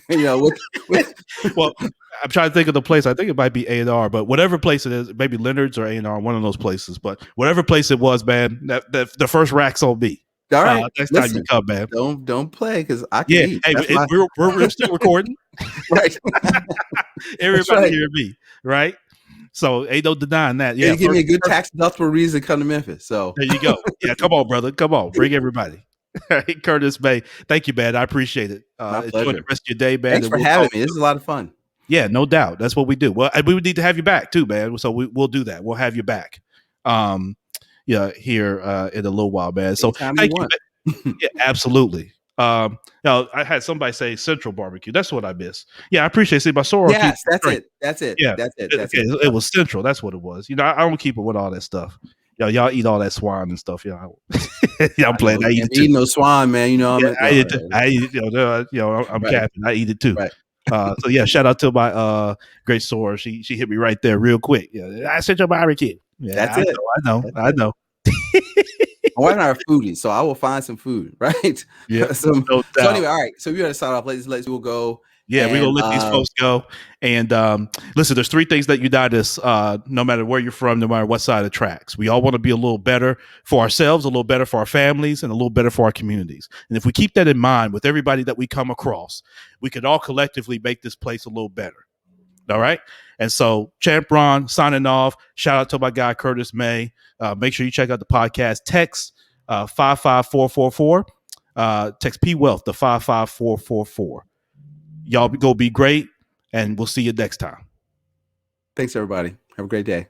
[SPEAKER 1] Well, I'm trying to think of the place. I think it might be A&R, but whatever place it is, maybe Leonard's or A&R, one of those places. But whatever place it was, man, that the first rack's on me.
[SPEAKER 2] All right,
[SPEAKER 1] next time you come, man.
[SPEAKER 2] Don't play, because I can eat.
[SPEAKER 1] Hey, we're still recording,
[SPEAKER 2] right?
[SPEAKER 1] Everybody hear me, right? So ain't no denying that. Yeah,
[SPEAKER 2] you give me a good tax deductible reason to come to Memphis. So
[SPEAKER 1] there you go. Yeah, come on, brother. Come on, bring everybody. Curtis May, thank you, man. I appreciate it. Enjoy the rest of your day, man.
[SPEAKER 2] Thanks for having me. This is a lot of fun.
[SPEAKER 1] Yeah, no doubt. That's what we do. Well, we would need to have you back too, man. So we'll do that. We'll have you back. Here in a little while, man. So thank you. Yeah, absolutely. Now I had somebody say Central Barbecue. That's what I missed. Yeah, I appreciate it. See, my soror keep
[SPEAKER 2] Yes, that's
[SPEAKER 1] straight.
[SPEAKER 2] it. That's it.
[SPEAKER 1] Yeah,
[SPEAKER 2] That's it. That's
[SPEAKER 1] okay,
[SPEAKER 2] it.
[SPEAKER 1] it was Central. That's what it was. I don't keep it with all that stuff. Y'all eat all that swine and stuff. Yeah, I'm
[SPEAKER 2] I know
[SPEAKER 1] playing.
[SPEAKER 2] we
[SPEAKER 1] I eat
[SPEAKER 2] can't
[SPEAKER 1] it
[SPEAKER 2] be
[SPEAKER 1] too.
[SPEAKER 2] eating no swine, man. You know
[SPEAKER 1] Yeah,
[SPEAKER 2] I'm
[SPEAKER 1] I
[SPEAKER 2] no,
[SPEAKER 1] eat it. I eat it. I'm
[SPEAKER 2] right,
[SPEAKER 1] capping. I eat it too.
[SPEAKER 2] right.
[SPEAKER 1] So yeah, shout out to my great soror. She hit me right there real quick. Yeah, I Central Barbecue. Yeah,
[SPEAKER 2] That's it. That's
[SPEAKER 1] I
[SPEAKER 2] it.
[SPEAKER 1] know.
[SPEAKER 2] My wife and I are foodies, so I will find some food, right?
[SPEAKER 1] Yeah, no
[SPEAKER 2] So
[SPEAKER 1] doubt.
[SPEAKER 2] anyway, all right. So we got to start off. Let's we'll go
[SPEAKER 1] Yeah, we're
[SPEAKER 2] and
[SPEAKER 1] gonna let these folks go. And listen, there's three things that unite us, no matter where you're from, no matter what side of the tracks. We all want to be a little better for ourselves, a little better for our families, and a little better for our communities. And if we keep that in mind with everybody that we come across, we could all collectively make this place a little better. All right. And so, Champ Ron signing off. Shout out to my guy Curtis May. Make sure you check out the podcast. Text 55444. Text P Wealth to 55444. Y'all go be great, and we'll see you next time.
[SPEAKER 2] thanks everybody. Have a great day.